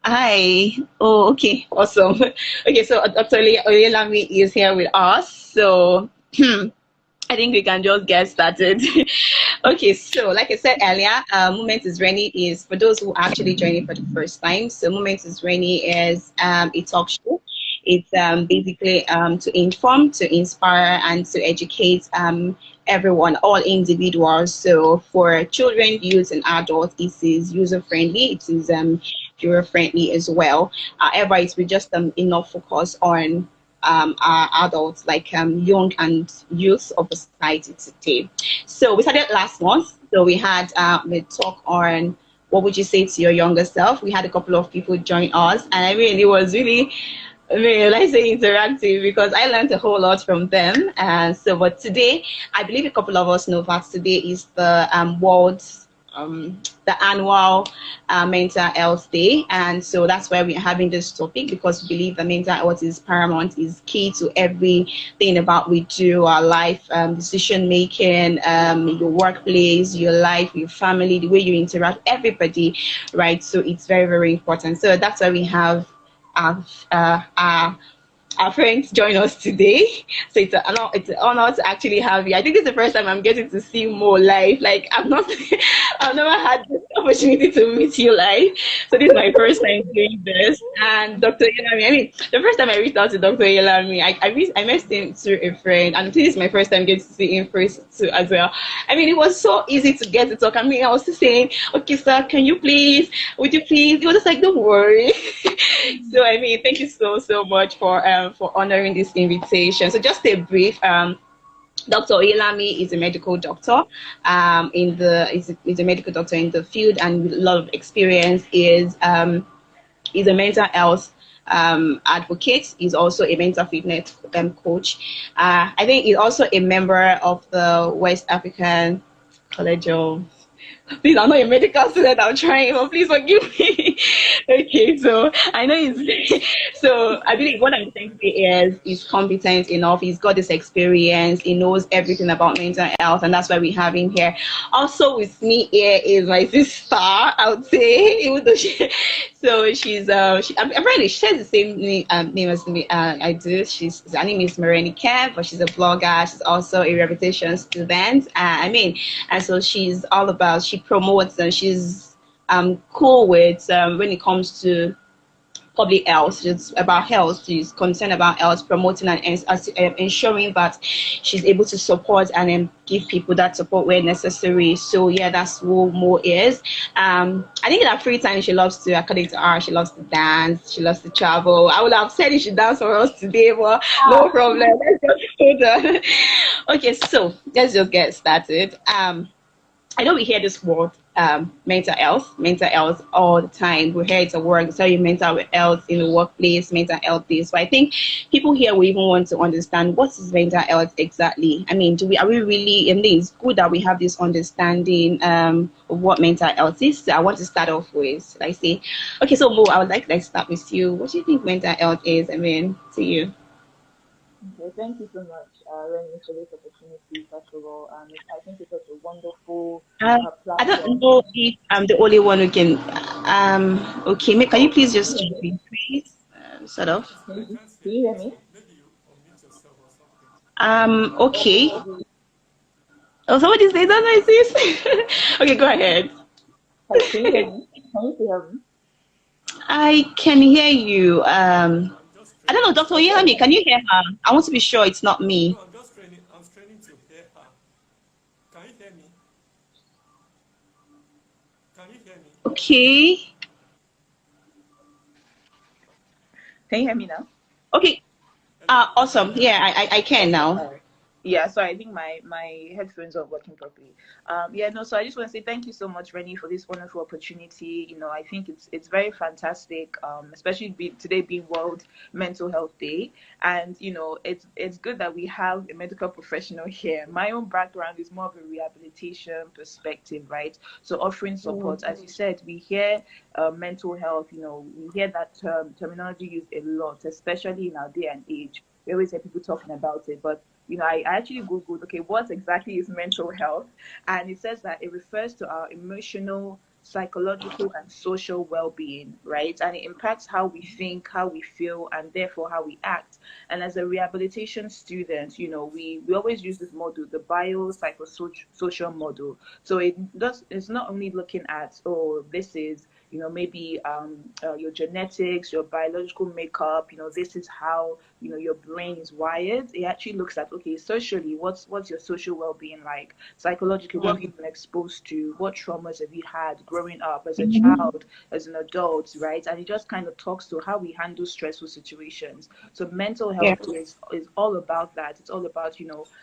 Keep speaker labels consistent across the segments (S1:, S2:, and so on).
S1: Hi. Oh, okay. Awesome. Okay, so Dr. Oyelami is here with us. So I think we can just get started. Okay, so like I said earlier, Moment is Reenie is for those who actually joining for the first time. So Moment is Reenie is a talk show. It's basically to inform, to inspire, and to educate everyone, all individuals. So for children, youth, and adults, it is user friendly. It is viewer friendly as well. However, it's with just enough focus on our adults, like young and youth of the society today. So we started last month. So we had a talk on what would you say to your younger self. We had a couple of people join us, and I mean, it was really, I mean, let's say interactive because I learned a whole lot from them. And so, but today, I believe a couple of us know that today is the the annual mental health day, and so that's why we're having this topic because we believe that mental health is paramount, is key to everything about we do, our life, decision making, your workplace, your life, your family, the way you interact, everybody, right? So it's very, very important. So that's why we have our our friends join us today. So it's an honor to actually have you. I think it's the first time I'm getting to see you more live. Like I've not I've never had this opportunity to meet you live. So this is my first time doing this. And Dr. Yelami, I mean, the first time I reached out to Dr. Yelami, I met him through a friend, and this is my first time getting to see him first too as well. I mean, it was so easy to get to talk. I mean, I was just saying, okay, sir, can you please, would you please? He was just like, don't worry. So I mean, thank you so much for honoring this invitation. So just a brief. Dr. Oyelami is a medical doctor. Is a medical doctor in the field and with a lot of experience. Is a mental health advocate. He's also a mental fitness coach. I think he's also a member of the West African College of. Please, I'm not a medical student. I'm trying, but please forgive me. Okay, so I know he's. So I believe what I'm saying is he's competent enough. He's got this experience. He knows everything about mental health, and that's why we have him here. Also with me here is my sister. I would say, even though apparently she has the same name as me. I do. Her name is Reenie, but she's a blogger. She's also a rehabilitation student. I mean, and so she promotes and she's cool with when it comes to public health. It's about health. She's concerned about health, promoting and ensuring that she's able to support and give people that support where necessary. So yeah, that's who Mo is. I think in her free time she loves to, according to her, she loves to dance, she loves to travel. I would have said she should dance for us today, but no problem. Let's just hold on. Okay, so let's just get started. I know we hear this word mental health all the time. We hear it's a word, we tell you mental health in the workplace, mental health this. So I think people here will even want to understand what is mental health exactly. I mean, are we really, I mean, it's good that we have this understanding of what mental health is. So I want to start off with, like say, okay, so Mo, I would like to start with you. What do you think mental health is? I mean, to you.
S2: Okay, thank you so much, Rennie, for this opportunity. First of all, I think it's such a wonderful
S1: Uh, I don't
S2: platform.
S1: know if I'm the only one who can. Okay, can you
S2: Oh,
S1: please
S2: can you
S1: just
S2: hear
S1: check
S2: me?
S1: me, please? Sort of.
S2: Can you hear me?
S1: Okay. Oh, somebody say that, my sis. Okay, go ahead.
S2: Hello, can you hear me? Can you still hear me?
S1: I can hear you. I don't know, Doctor
S2: Okay.
S1: Yami, can you hear her? I want to be sure it's not me. Okay.
S2: Can you hear me now?
S1: Okay. Awesome. Yeah, I can now.
S2: Yeah, so I think my headphones are working properly. Yeah, no, so I just want to say thank you so much, Rennie, for this wonderful opportunity. I think it's very fantastic, especially today being World Mental Health Day, and it's good that we have a medical professional here. My own background is more of a rehabilitation perspective, right? So offering support, as you said, we hear mental health. We hear that terminology used a lot, especially in our day and age. We always hear people talking about it, but I actually Googled, okay, what exactly is mental health? And it says that it refers to our emotional, psychological and social well-being, right? And it impacts how we think, how we feel, and therefore how we act. And as a rehabilitation student, we always use this model, the biopsychosocial model. So it's not only looking at, oh, this is, maybe your genetics, your biological makeup, this is how, your brain is wired. It actually looks at, okay, socially, what's your social well-being like? Psychologically, what have you been exposed to? What traumas have you had growing up as a child, as an adult, right? And it just kind of talks to how we handle stressful situations. So mental
S1: Yeah.
S2: health is all about that. It's all about,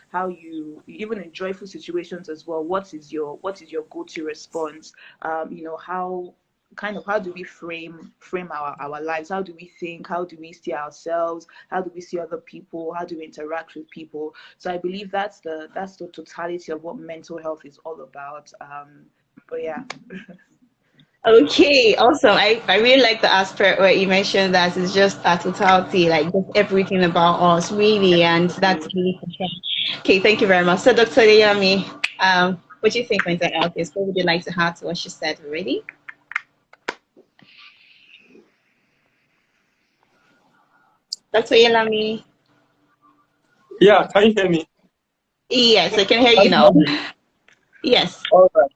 S2: how you, even in joyful situations as well, what is your go-to response? How do we frame our lives? How do we think? How do we see ourselves? How do we see other people? How do we interact with people? So I believe that's the totality of what mental health is all about. But yeah.
S1: Okay, awesome. I really like the aspect where you mentioned that it's just a totality, like just everything about us, really, and that's really for sure. Okay, thank you very much. So, Dr. Yami, what do you think mental health is? What would you like to add to what she said already? Dr. Yami?
S3: Yeah, can you hear me?
S1: Yes, I can hear you now. Yes.
S3: All right.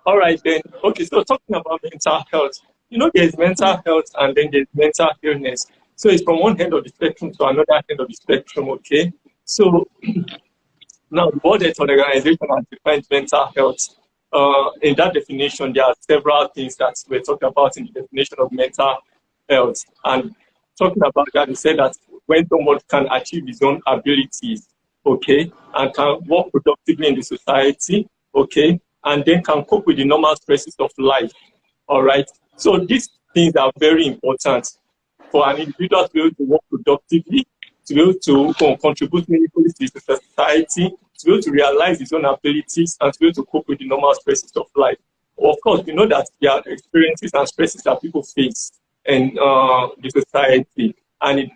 S3: All right then. Okay, so talking about mental health, there's mental health and then there's mental illness. So it's from one end of the spectrum to another end of the spectrum, okay? So now the World Health Organization has defined mental health. In that definition, there are several things that we're talking about in the definition of mental health. And talking about that, they said that when someone can achieve his own abilities, okay, and can work productively in the society, okay, and then can cope with the normal stresses of life, all right? So these things are very important for an individual to be able to work productively, to be able to contribute meaningfully to the society, to be able to realize his own abilities, and to be able to cope with the normal stresses of life. Of course, we know that there are experiences and stresses that people face in the society, and it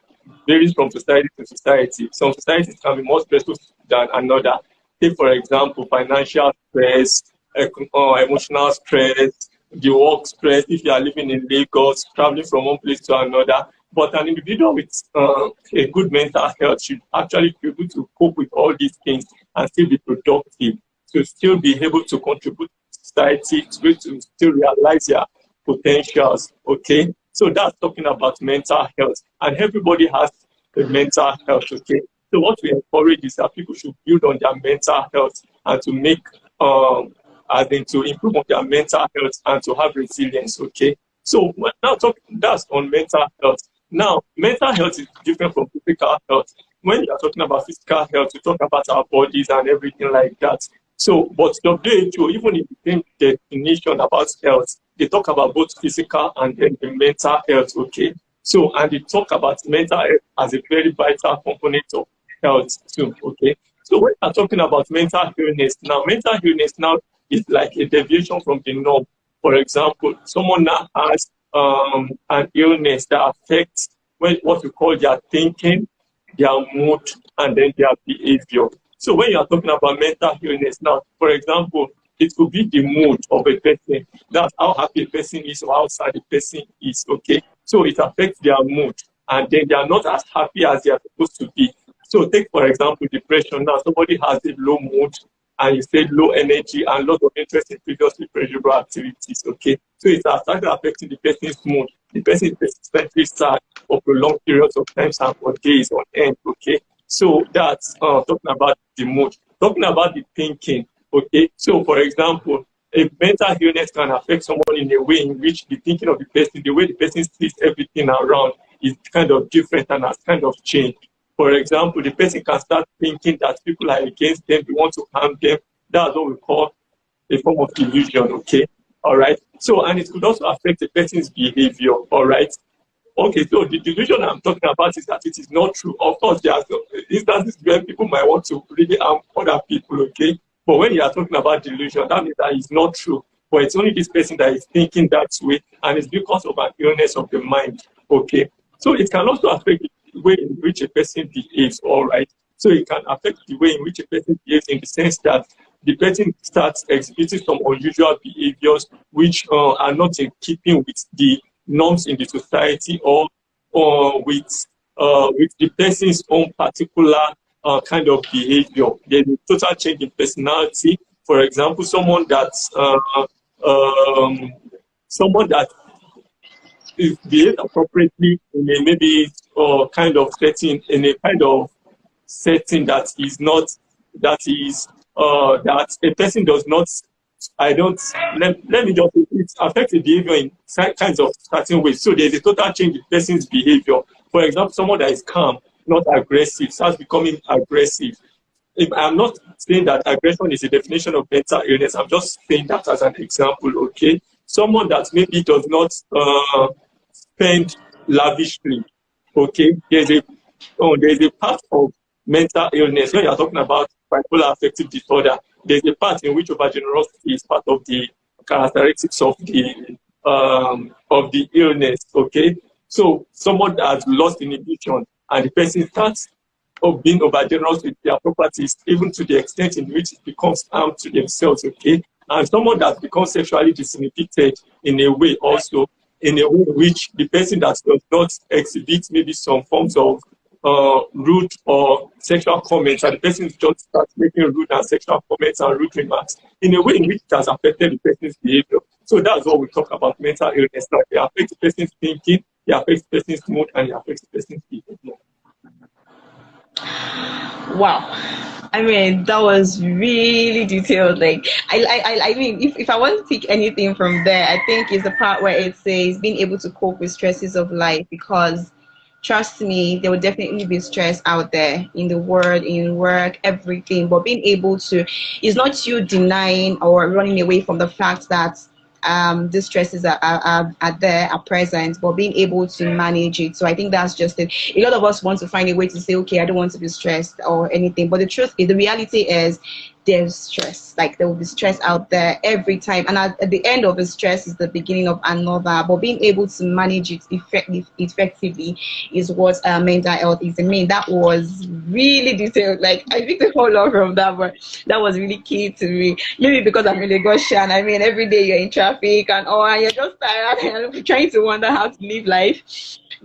S3: varies from society to society. Some societies can be more stressful than another. Take, for example, financial stress, emotional stress, the work stress, if you are living in Lagos, traveling from one place to another. But an individual with a good mental health should actually be able to cope with all these things and still be productive, to still be able to contribute to society, to be able to still realize their potentials, okay? So that's talking about mental health. And everybody has a mental health, okay? So what we encourage is that people should build on their mental health and to make to improve on their mental health and to have resilience, okay? So now that's on mental health. Now, mental health is different from physical health. When you are talking about physical health, we talk about our bodies and everything like that. So, but WHO, even in the definition about health, they talk about both physical and then the mental health, okay? So, and they talk about mental health as a very vital component of health too, okay? So when we're talking about mental illness now is like a deviation from the norm. For example, someone now has an illness that affects what we call their thinking, their mood, and then their behavior. So when you are talking about mental illness now, for example, it could be the mood of a person. That's how happy a person is or how sad a person is, okay? So it affects their mood, and then they are not as happy as they are supposed to be. So take, for example, depression. Now, somebody has a low mood, and you say low energy and lot of interest in previously pleasurable activities, okay? So it has started affecting the person's mood. The person is persistently sad for prolonged periods of time and for days on end, okay? So that's talking about the mood. Talking about the thinking, okay? So, for example, a mental illness can affect someone in a way in which the thinking of the person, the way the person sees everything around is kind of different and has kind of changed. For example, the person can start thinking that people are against them, they want to harm them. That's what we call a form of delusion, okay? All right. So, and it could also affect the person's behavior, all right? Okay, so the delusion I'm talking about is that it is not true. Of course, there are some instances where people might want to really harm other people, okay? But when you are talking about delusion, that means that it's not true. But it's only this person that is thinking that way, and it's because of an illness of the mind, okay? So it can also affect the way in which a person behaves, all right? So it can affect the way in which a person behaves in the sense that the person starts exhibiting some unusual behaviors which are not in keeping with the norms in the society, or with the person's own particular kind of behavior. There's a total change in personality. For example, someone that is behaved appropriately in a maybe kind of setting, in a kind of setting that is not, that a person does not, I don't, let me just, it affects the behavior in kinds of certain ways. So there's a total change in person's behavior. For example, someone that is calm, not aggressive, starts becoming aggressive. If I'm not saying that aggression is a definition of mental illness, I'm just saying that as an example, okay? Someone that maybe does not spend lavishly, okay? There's a part of mental illness when you're talking about bipolar affective disorder. There's a part in which overgenerosity is part of the characteristics of the illness, okay? So someone that has lost inhibition and the person starts of being overgenerous with their properties, even to the extent in which it becomes harm to themselves, okay? And someone that becomes sexually disinhibited in a way also, in a way in which the person that does not exhibit maybe some forms of rude or sexual comments, and the person just starts making rude and sexual comments and rude remarks in a way in which it has affected the person's behavior. So that's what we talk about mental illness. Like, it affects the person's thinking, it affects the person's mood, and it affects the person's behavior.
S1: Wow. I mean, that was really detailed. Like, I mean, if I want to take anything from there, I think it's the part where it says being able to cope with stresses of life, because trust me, there will definitely be stress out there in the world, in work, everything. But being able to, it's not you denying or running away from the fact that these stresses are there, are present, but being able to manage it. So I think that's just it. A lot of us want to find a way to say, okay, I don't want to be stressed or anything. But the truth is, the reality is, there's stress. Like, there will be stress out there every time, and at the end of the stress is the beginning of another. But being able to manage it effectively is what mental health is. I mean, that was really detailed. Like, I picked a whole lot from that, but that was really key to me. Maybe because I'm in Lagosian. I mean, every day you're in traffic and and you're just tired and trying to wonder how to live life.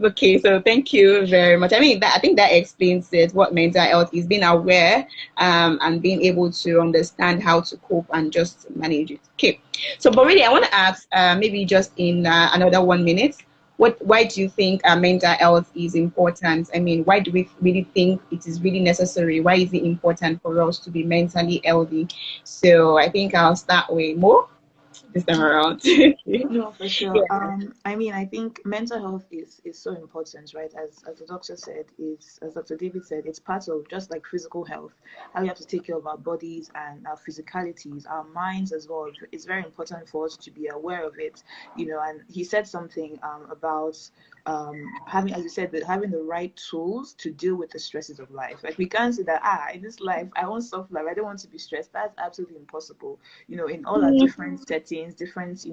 S1: Okay, so thank you very much. I mean, I think that explains it, what mental health is, being aware and being able to understand how to cope and just manage it. Okay, so but really, I want to ask, maybe just in another 1 minute, why do you think mental health is important? I mean, why do we really think it is really necessary? Why is it important for us to be mentally healthy? So I think I'll start with Mo this time around.
S2: No, for sure.
S1: Yeah.
S2: I mean, I think mental health is so important, right? As the doctor said, is as Dr. David said, it's part of just like physical health. How we have to take care of our bodies and our physicalities, our minds as well. It's very important for us to be aware of it, you know. And he said something about having, as you said, that having the right tools to deal with the stresses of life. Like, we can't say that in this life I want soft life, I don't want to be stressed. That's absolutely impossible. You know, in all our different settings, different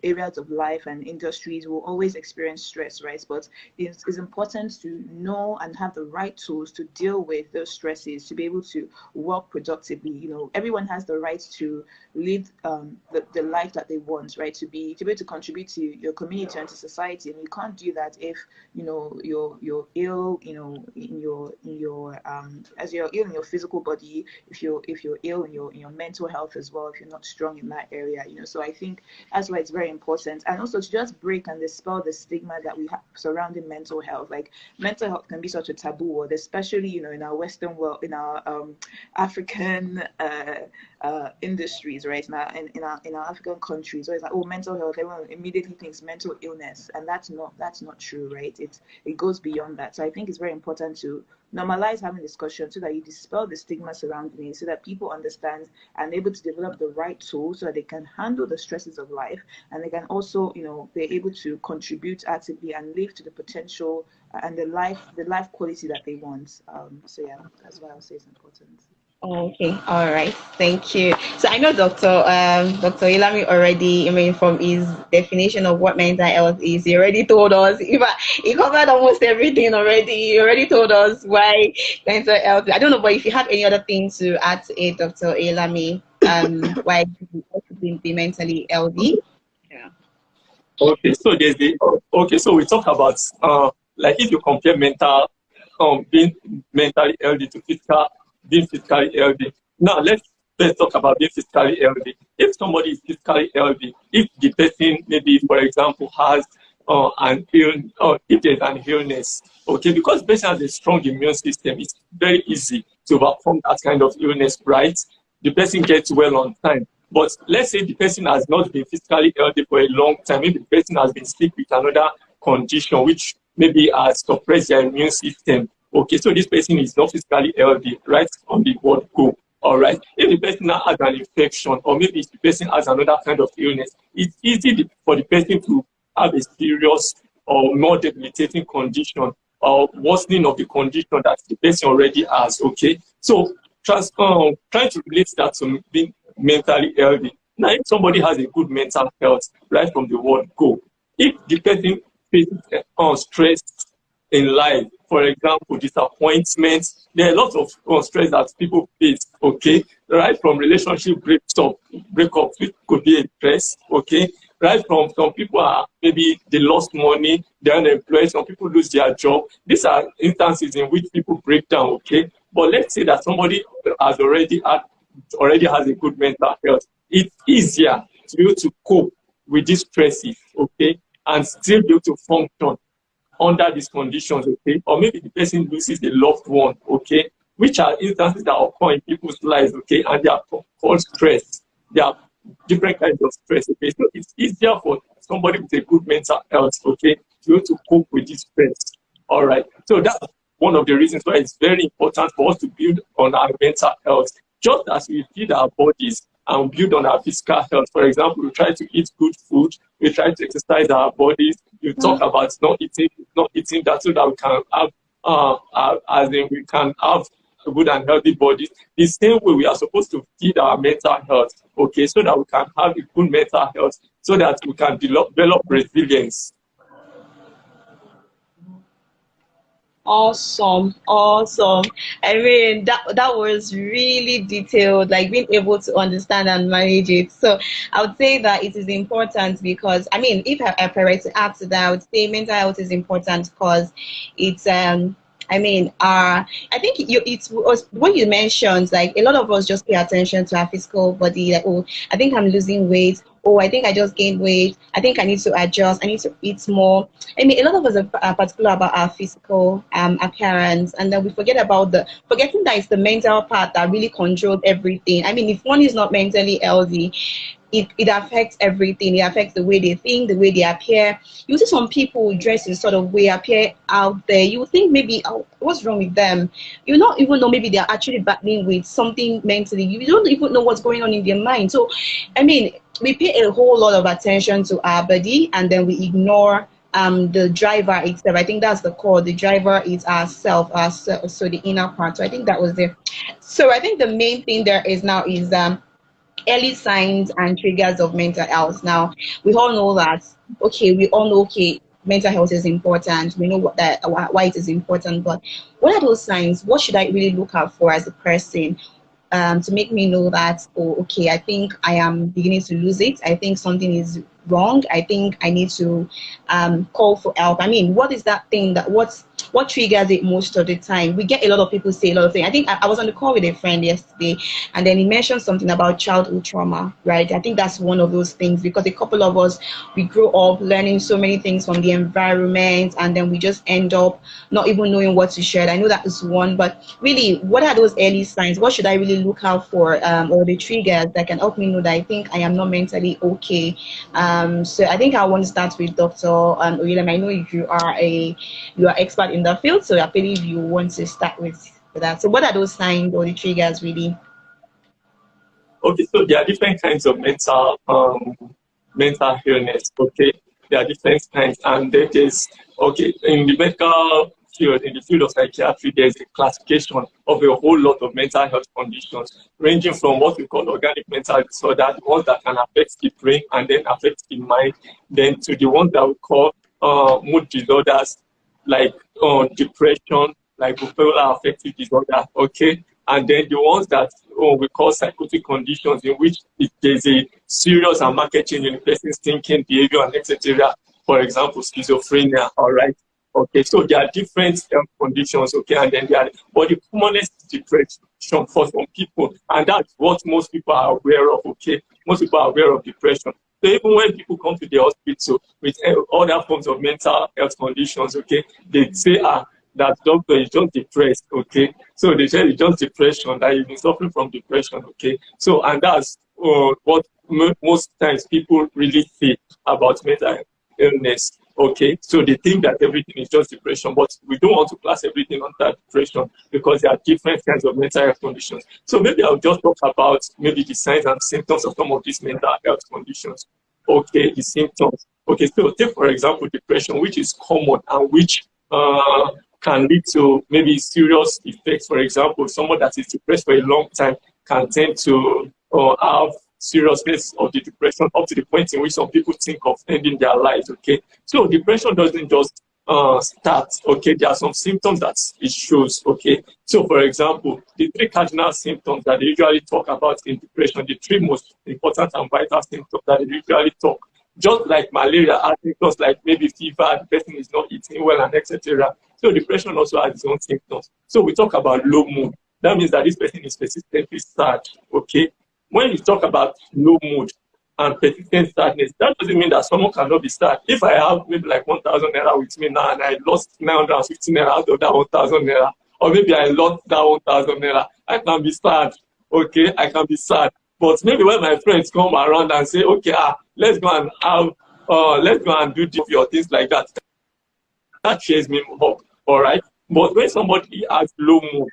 S2: areas of life and industries will always experience stress, right? But it's important to know and have the right tools to deal with those stresses, to be able to work productively. You know, everyone has the right to live the life that they want, right? To be able to contribute to your community and to society. And you can't do that if you're ill, in your as you're ill in your physical body, if you're ill in your mental health as well, if you're not strong in that area. So I think that's why it's very important. And also to just break and dispel the stigma that we have surrounding mental health. Like, mental health can be such a taboo word, especially in our Western world, in our African industries, right? In our African countries, where it's like, oh, mental health, everyone immediately thinks mental illness, and that's not true, right? It goes beyond that. So I think it's very important to normalize having discussion so that you dispel the stigma surrounding it, so that people understand and able to develop the right tools so that they can handle the stresses of life, and they can also, they're able to contribute actively and live to the potential and the life quality that they want. So yeah, that's why I would say it's important.
S1: Okay, all right, thank you. So I know Dr. Ilami already, I mean, from his definition of what mental health is, he already told us. He covered almost everything already. He already told us why mental health. I don't know, but if you have any other thing to add to it, Dr. Ilami, why should we be mentally healthy? Yeah.
S3: Okay, so there's the okay, so we talk about like if you compare being mentally healthy to being physically healthy. Now let's talk about being physically healthy. If somebody is physically healthy, if the person maybe for example has if there's an illness, okay, because the person has a strong immune system, it's very easy to overcome that kind of illness, right? The person gets well on time. But let's say the person has not been physically healthy for a long time. Maybe the person has been sick with another condition, which maybe has suppressed their immune system. Okay, so this person is not physically healthy, right? On the word go. All right. If the person now has an infection, or maybe if the person has another kind of illness, it's easy for the person to have a serious or more debilitating condition or worsening of the condition that the person already has. Okay, so trying to relate that to being mentally healthy. Now, if somebody has a good mental health, right from the word go, if the person faces stress in life, for example, disappointment, there are lots of stress that people face, okay, right from relationship breakup, which could be a stress, okay, right from some people are maybe they lost money, they're unemployed, some people lose their job. These are instances in which people break down, okay. But let's say that somebody has already has a good mental health. It's easier to be able to cope with these stresses, okay, and still be able to function under these conditions, okay, or maybe the person loses a loved one, okay, which are instances that occur in people's lives, okay, and they are called stress. There are different kinds of stress, okay, so it's easier for somebody with a good mental health, okay, to be able to cope with this stress. All right, so that's one of the reasons why it's very important for us to build on our mental health, just as we feed our bodies and build on our physical health. For example, we try to eat good food, we try to exercise our bodies. You talk about not eating that so that we can have, as in we can have a good and healthy bodies. The same way we are supposed to feed our mental health, okay, so that we can have a good mental health, so that we can develop resilience.
S1: Awesome, awesome. I mean, that was really detailed, like being able to understand and manage it. So I would say that it is important because I mean, if I were to add to that, I would say mental health is important because it's I mean, I think it was when you mentioned like a lot of us just pay attention to our physical body, like, oh, I think I'm losing weight. Oh, I think I just gained weight. I think I need to adjust. I need to eat more. I mean, a lot of us are particular about our physical appearance, and then we forget about forgetting that it's the mental part that really controls everything. I mean, if one is not mentally healthy, it affects everything. It affects the way they think, the way they appear. You see some people dress in sort of way, appear out there. You think maybe, oh, what's wrong with them? You don't even know maybe they're actually battling with something mentally. You don't even know what's going on in their mind. So, I mean, we pay a whole lot of attention to our body and then we ignore the driver itself. I think that's the core. The driver is ourself, so the inner part. So I think that was there. So I think the main thing there is now is early signs and triggers of mental health. Now, we all know that, okay, we all know, okay, mental health is important. We know why it is important, but what are those signs? What should I really look out for as a person to make me know that, oh, okay, I think I am beginning to lose it. I think something is wrong. I think I need to call for help. I mean, what is that thing what triggers it most of the time? We get a lot of people say a lot of things. I think I was on the call with a friend yesterday, and then he mentioned something about childhood trauma, right? I think that's one of those things because a couple of us, we grow up learning so many things from the environment, and then we just end up not even knowing what to share. I know that is one, but really, what are those early signs? What should I really look out for, or the triggers that can help me know that I think I am not mentally okay? So I think I want to start with Dr. Oyelem. I know you are expert in the field, so I believe you want to start with that. So what are those signs or the triggers really?
S3: Okay, so there are different kinds of mental illness. Okay, there are different kinds, and there is okay in the medical field, in the field of psychiatry, there's a classification of a whole lot of mental health conditions, ranging from what we call organic mental disorder, the ones that can affect the brain and then affect the mind, then to the ones that we call mood disorders, like depression, like bipolar affective disorder, okay? And then the ones that we call psychotic conditions, in which there's a serious and marked change in the person's thinking, behavior, and etc. For example, schizophrenia, all right? Okay, so there are different conditions, okay, and then there are, but the commonest is depression for some people, and that's what most people are aware of, okay? Most people are aware of depression. So even when people come to the hospital with other forms of mental health conditions, okay, they say, that doctor is just depressed, okay? So they say it's just depression, that you've been suffering from depression, okay? So, and that's what most times people really say about mental illness, okay? So they think that everything is just depression, but we don't want to class everything under depression because there are different kinds of mental health conditions. So maybe I'll just talk about maybe the signs and symptoms of some of these mental health conditions. Okay, the symptoms. Okay, so take for example depression, which is common and which can lead to maybe serious effects. For example, someone that is depressed for a long time can tend to have seriousness of the depression up to the point in which some people think of ending their lives, okay? So depression doesn't just start, okay? There are some symptoms that it shows, okay? So for example, the 3 cardinal symptoms that they usually talk about in depression, the 3 most important and vital symptoms that they usually talk, just like malaria, symptoms like maybe fever, the person is not eating well, and etc. So depression also has its own symptoms. So we talk about low mood. That means that this person is persistently sad, okay? When you talk about low mood and persistent sadness, that doesn't mean that someone cannot be sad. If I have maybe like 1,000 naira with me now and I lost 950 naira out of that 1,000 naira, or maybe I lost that 1,000 naira, I can be sad, okay? I can be sad. But maybe when my friends come around and say, okay, let's go and have, let's go and do this or things like that, that cheers me up, all right? But when somebody has low mood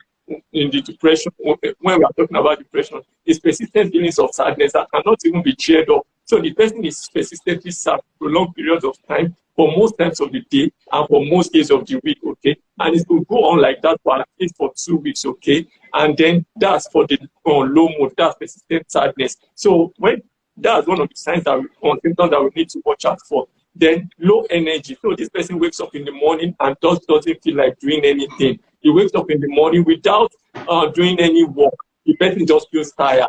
S3: in the depression, when we are talking about depression, it's persistent feelings of sadness that cannot even be cheered up. So the person is persistently sad for long periods of time, for most times of the day, and for most days of the week, okay? And it will go on like that for at least for 2 weeks, okay? And then that's for the low mood, that's persistent sadness. So when that's one of the signs that symptoms that we need to watch out for. Then low energy. So this person wakes up in the morning and just doesn't feel like doing anything. He wakes up in the morning without doing any work. The person just feels tired,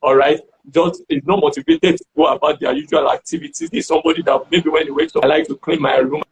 S3: all right? Just is not motivated to go about their usual activities. This is somebody that maybe when he wakes up, I like to clean my room,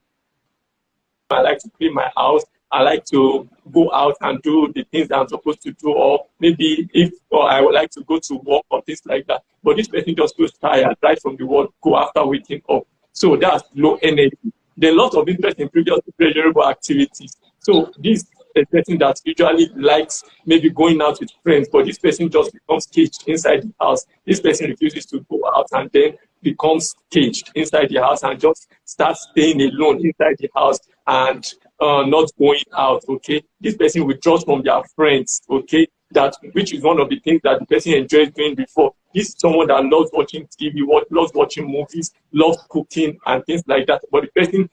S3: I like to clean my house, I like to go out and do the things that I'm supposed to do, or maybe I would like to go to work or things like that. But this person just feels tired right from the work, go after waking up. So that's low energy. There are lots of interest in previous pleasurable activities. So this is a person that usually likes maybe going out with friends, but this person just becomes caged inside the house. This person refuses to go out and then becomes caged inside the house and just starts staying alone inside the house and not going out, okay? This person withdraws from their friends, okay? That which is one of the things that the person enjoys doing before. This is someone that loves watching TV, loves watching movies, loves cooking and things like that. But the person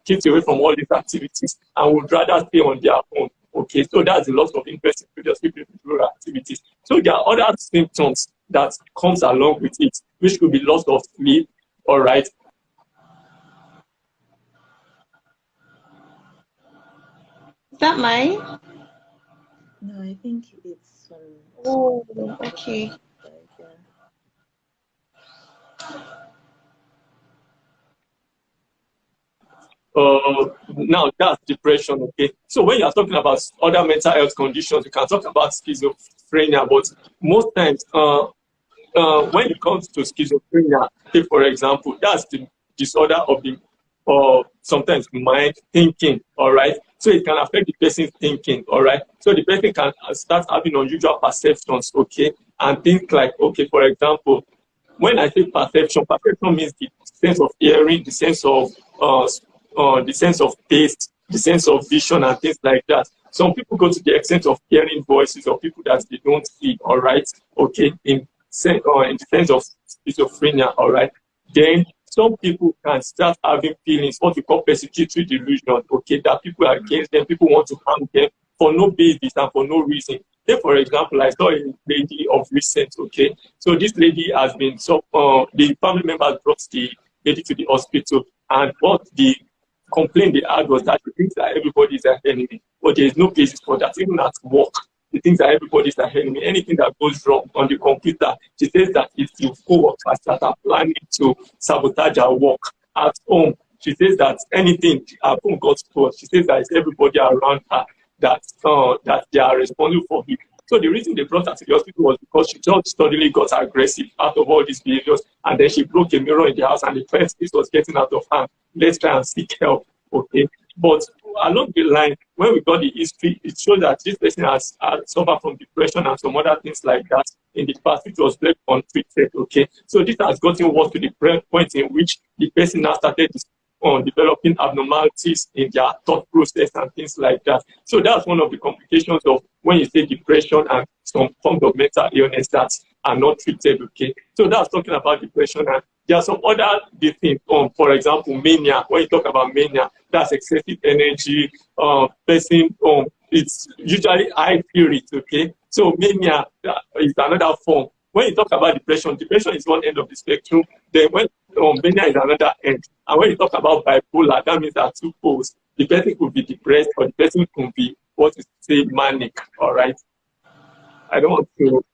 S3: keeps away from all these activities and would rather stay on their own. Okay, so that's a lot of interest in previously prepared activities. So there are other symptoms that comes along with it, which could be loss of sleep, all right.
S1: Is that mine?
S2: No, I think it's
S1: Oh, okay.
S3: Now that's depression, okay? So when you're talking about other mental health conditions, you can talk about schizophrenia, but most times when it comes to schizophrenia, take for example, that's the disorder of the sometimes mind thinking, all right? So it can affect the person's thinking, all right? So the person can start having unusual perceptions, okay? And think like, okay, for example, when I say perception means the sense of hearing, the sense of taste, the sense of vision, and things like that. Some people go to the extent of hearing voices of people that they don't see, all right? Okay, in the sense of schizophrenia, all right? Then some people can start having feelings, what we call persecutory delusion, okay, that people are against them, people want to harm them for no basis and for no reason. Say, for example, I saw a lady of recent, okay, so this lady has been, the family members brought the lady to the hospital, and what the complaint they had was that she thinks that everybody is an enemy, but there is no basis for that, even at work. She thinks that everybody is an enemy. Anything that goes wrong on the computer, she says that it's your co-workers that are planning to sabotage her work. At home, she says that anything her phone got spoiled, she says that it's everybody around her that they are responsible for it. So the reason they brought her to the hospital was because she just suddenly got aggressive out of all these behaviors, and then she broke a mirror in the house, and the first this was getting out of hand. Let's try and seek help, okay? But along the line, when we got the history, it shows that this person has suffered from depression and some other things like that in the past, which was left untreated, okay? So this has gotten worse to the point in which the person now started developing abnormalities in their thought process and things like that. So that's one of the complications of when you say depression and some forms of mental illness that are not treated, okay? So that's talking about depression. And there are some other things, for example, mania. When you talk about mania, that's excessive energy, it's usually high spirit, okay? So mania is another form. When you talk about depression is one end of the spectrum. Then when mania is another end. And when you talk about bipolar, that means there are two poles. The person could be depressed, or the person could be what is say manic. All right. I don't want to.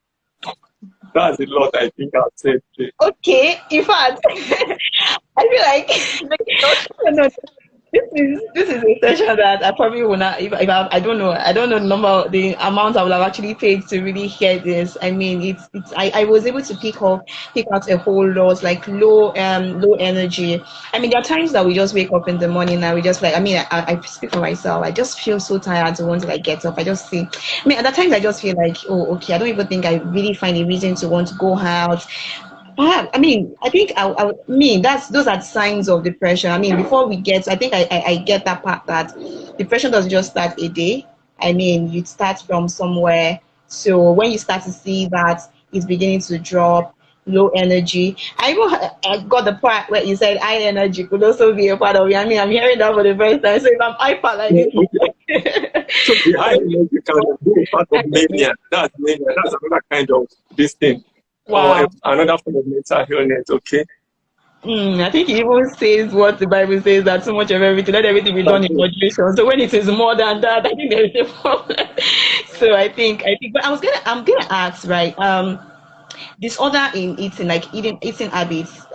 S3: That's a lot. I think I've said.
S1: Okay, in fact, I feel like no, this is a session that I probably will not. If I don't know the amount I will have actually paid to really hear this. I mean, I was able to pick out a whole lot, like low energy. I mean, there are times that we just wake up in the morning and we just like. I mean, I speak for myself. I just feel so tired to want to like get up. I just see. I mean, at the times I just feel like, oh, okay. I don't even think I really find a reason to want to go out. I mean, I think those are signs of depression. I mean, before we get, I think I get that part that depression doesn't just start a day. I mean, you start from somewhere. So when you start to see that it's beginning to drop, low energy. I got the part where you said high energy could also be a part of it. I mean, I'm hearing that for the first time. So if I'm hyper like this.
S3: So the high energy can be part of mania. That's mania. That's another kind of this thing.
S1: Wow.
S3: Or another form of mental illness, okay?
S1: I think it even says what the Bible says, that so much of everything, let everything be done in moderation. So when it is more than that, I think there is a problem. So I think, but I'm gonna ask, right? Disorder in eating, like eating habits,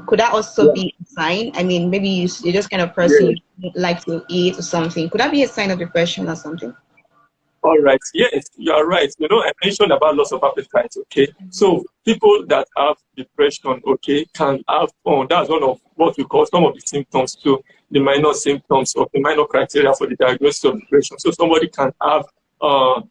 S1: could that also be a sign? I mean, maybe you're just kind of person you like to eat or something. Could that be a sign of depression or something?
S3: All right. Yes, you are right. You know, I mentioned about loss of appetite. Okay. So people that have depression, okay, can have, that's one of what we call some of the symptoms too, the minor symptoms of the minor criteria for the diagnosis of depression. So somebody can have loss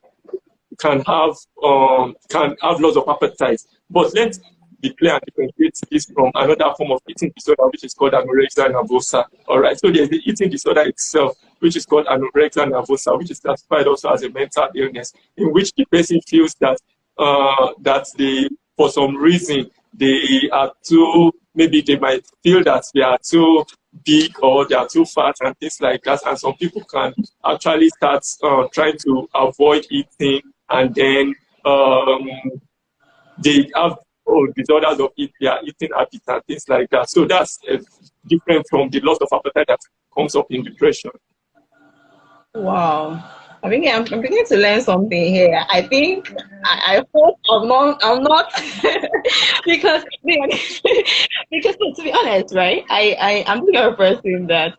S3: of appetite. But let's be clear and differentiate this from another form of eating disorder, which is called anorexia nervosa. All right. So there's the eating disorder itself, which is called anorexia nervosa, which is classified also as a mental illness, in which the person feels that for some reason, they are maybe they might feel that they are too big or they are too fat and things like that. And some people can actually start trying to avoid eating, and then they have disorders of their eating habits and things like that. So that's different from the loss of appetite that comes up in depression.
S1: Wow. I think I'm beginning to learn something here. I think I hope I'm not because to be honest, right? I'm the kind of person that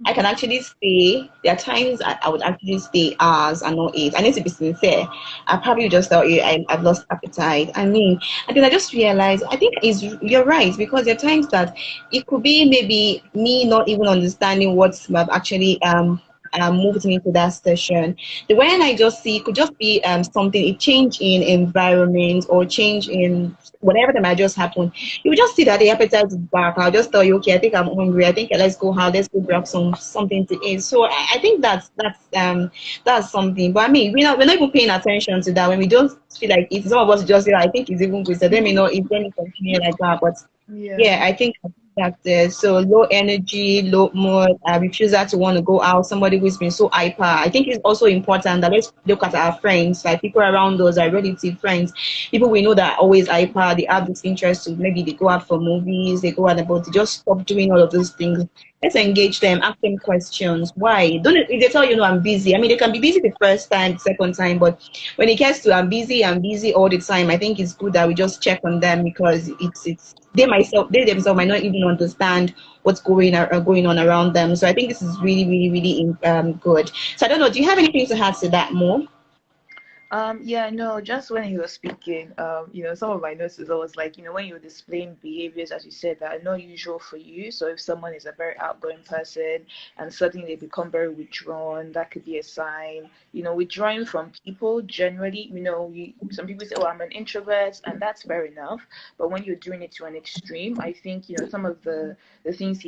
S1: I can actually stay. There are times I would actually stay hours and not eat. I need to be sincere. I probably just tell you I've lost appetite. I mean, and then I just realized I think you're right, because there are times that it could be maybe me not even understanding what's actually moved me to that session. The way I just see it could just be something, a change in environment or change in whatever that might just happen. You will just see that the appetite is back. I'll just tell you, okay, I think I'm hungry. I think let's go out, let's go grab something to eat. So I think that's something. But I mean, we're not even paying attention to that when we don't feel like it's some of us just say, I think it's even good. So then we know it's going to continue like that. But yeah, I think That's so low energy, low mood, refusal to want to go out, somebody who's been so hyper. I think it's also important that let's look at our friends, like people around us, our relative friends, people we know that are always hyper, they have this interest to maybe they go out for movies, they go out about, they just stop doing all of those things. Let's engage them, ask them questions. Why? Don't if they tell you no, I'm busy. I mean, they can be busy the first time, second time, but when it gets to I'm busy all the time, I think it's good that we just check on them because it's they themselves might not even understand what's going on around them. So I think this is really, really, really good. So I don't know. Do you have anything to add to that more?
S2: Yeah, no, just when you were speaking, some of my notes is always like, when you're displaying behaviors, as you said, that are not usual for you. So if someone is a very outgoing person and suddenly they become very withdrawn, that could be a sign. Withdrawing from people generally, some people say, oh, I'm an introvert, and that's fair enough. But when you're doing it to an extreme, I think, some of the things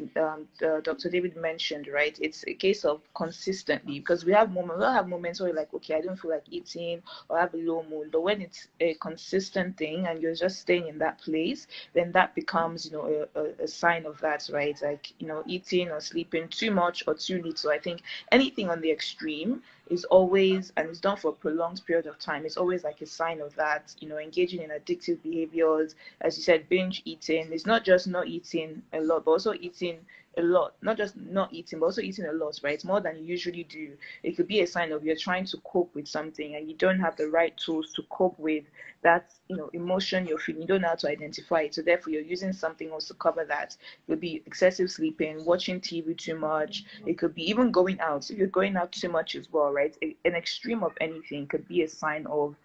S2: Dr. David mentioned, right? It's a case of consistently, because we'll have moments where you're like, okay, I don't feel like eating, or have a low mood. But when it's a consistent thing and you're just staying in that place, then that becomes, a sign of that, right? Like, eating or sleeping too much or too little. I think anything on the extreme is always, and it's done for a prolonged period of time, it's always like a sign of that, engaging in addictive behaviors. As you said, binge eating. It's not just not eating a lot, but also eating a lot, not just not eating, but also eating a lot, right? More than you usually do. It could be a sign of you're trying to cope with something and you don't have the right tools to cope with that, emotion you're feeling. You don't know how to identify it. So therefore you're using something else to cover that. It could be excessive sleeping, watching TV too much. It could be even going out. If you're going out too much as well, right? An extreme of anything could be a sign of,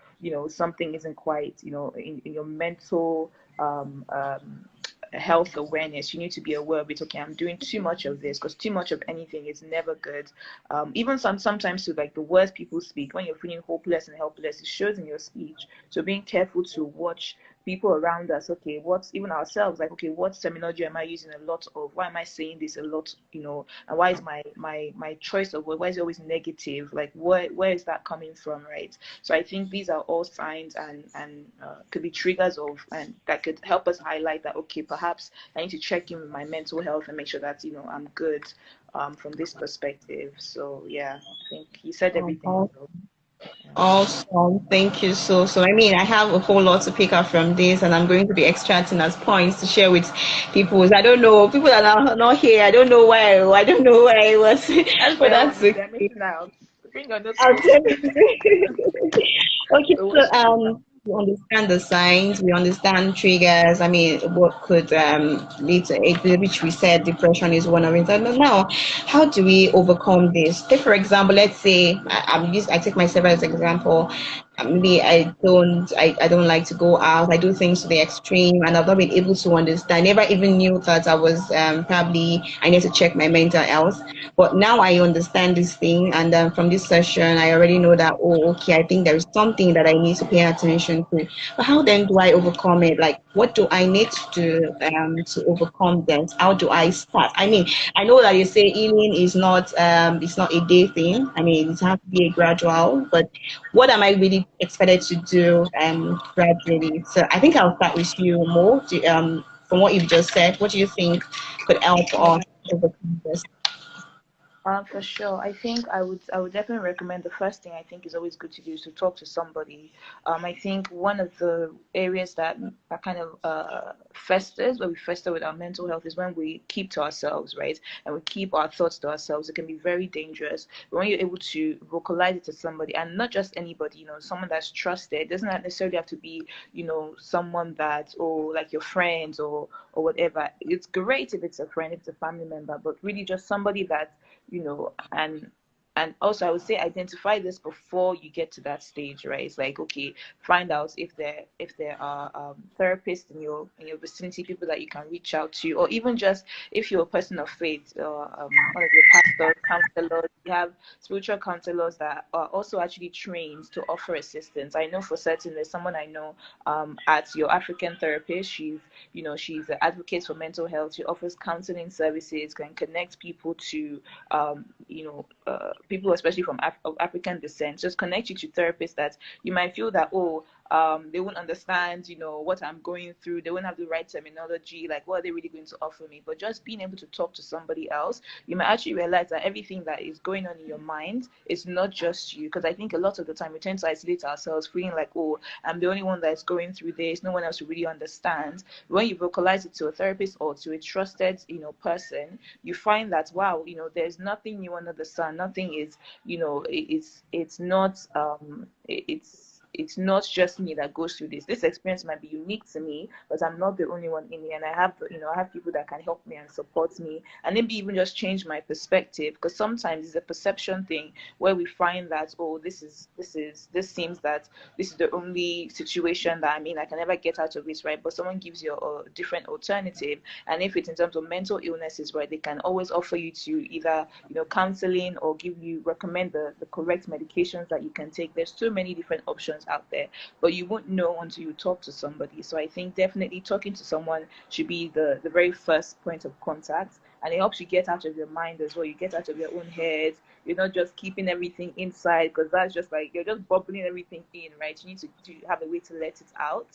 S2: something isn't quite, in your mental health awareness. You need to be aware of it. Okay, I'm doing too much of this, because too much of anything is never good. Even sometimes to like the words people speak, when you're feeling hopeless and helpless, it shows in your speech. So being careful to watch people around us. Okay, what's even ourselves, like, okay, what terminology am I using a lot of? Why am I saying this a lot? And why is my choice of word, why is it always negative? Like, where is that coming from, right? So I think these are all signs and could be triggers of, and that could help us highlight that, okay, perhaps I need to check in with my mental health and make sure that I'm good from this perspective. So yeah, I think you said everything.
S1: Oh,
S2: So, yeah.
S1: awesome. Thank you so. I mean, I have a whole lot to pick up from this, and I'm going to be extracting as points to share with people. I don't know, people that are not here. I don't know why. I don't know where I was,
S2: That's
S1: but
S2: their
S1: that's
S2: own.
S1: okay.
S2: They're missing out. Bring your
S1: I'll
S2: notebook.
S1: tell you. Okay,
S2: So
S1: so
S2: what's trigger?
S1: we understand the signs, we understand triggers. I mean, what could lead to it, which we said depression is one of it. And now, how do we overcome this? Take for example, let's say I take myself as an example. Maybe I don't like to go out. I do things to the extreme, and I've not been able to understand. I never even knew that I was probably I need to check my mental health. But now I understand this thing, and from this session, I already know that, oh, okay, I think there is something that I need to pay attention to. But how then do I overcome it? Like, what do I need to overcome this? How do I start? I mean, I know that you say healing is not it's not a day thing. I mean, it has to be a gradual. But what am I really expected to do gradually? So I think I'll start with you more. From what you've just said, what do you think could help us overcome this?
S2: For sure. I would definitely recommend, the first thing I think is always good to do is to talk to somebody. I think one of the areas that are kind of festers, where we fester with our mental health, is when we keep to ourselves, right? And we keep our thoughts to ourselves. It can be very dangerous. But when you're able to vocalize it to somebody, and not just anybody, someone that's trusted, it doesn't necessarily have to be, someone that, or like your friends or whatever. It's great if it's a friend, if it's a family member, but really just somebody that and also I would say identify this before you get to that stage, right? It's like, okay, find out if there are therapists in your vicinity, people that you can reach out to, or even just if you're a person of faith, one of your pastors, counselors. You have spiritual counselors that are also actually trained to offer assistance. I know for certain there's someone I know at your African therapist. She's an advocate for mental health. She offers counseling services, can connect people to people especially from of African descent. Just connect you to therapists that you might feel that, oh, They won't understand, you know, what I'm going through. They won't have the right terminology, like what are they really going to offer me. But just being able to talk to somebody else, you might actually realize that everything that is going on in your mind is not just you. Because I think a lot of the time we tend to isolate ourselves, feeling like, oh, I'm the only one that's going through this, no one else really understands. When you vocalize it to a therapist or to a trusted, you know, person, you find that, wow, you know, there's nothing new under the sun. Nothing is, you know, it's not it's not just me that goes through this. This experience might be unique to me, but I'm not the only one in it. And I have, you know, I have people that can help me and support me, and maybe even just change my perspective. Because sometimes it's a perception thing where we find that, oh, this seems that this is the only situation that I'm in. I can never get out of this, right? But someone gives you a different alternative, and if it's in terms of mental illnesses, right, they can always offer you to either, you know, counseling or recommend the correct medications that you can take. There's so many different options out there, but you won't know until you talk to somebody. So I think definitely talking to someone should be the very first point of contact, and it helps you get out of your mind as well. You get out of your own head. You're not just keeping everything inside, because that's just like you're just bubbling everything in, right? You need to have a way to let it out.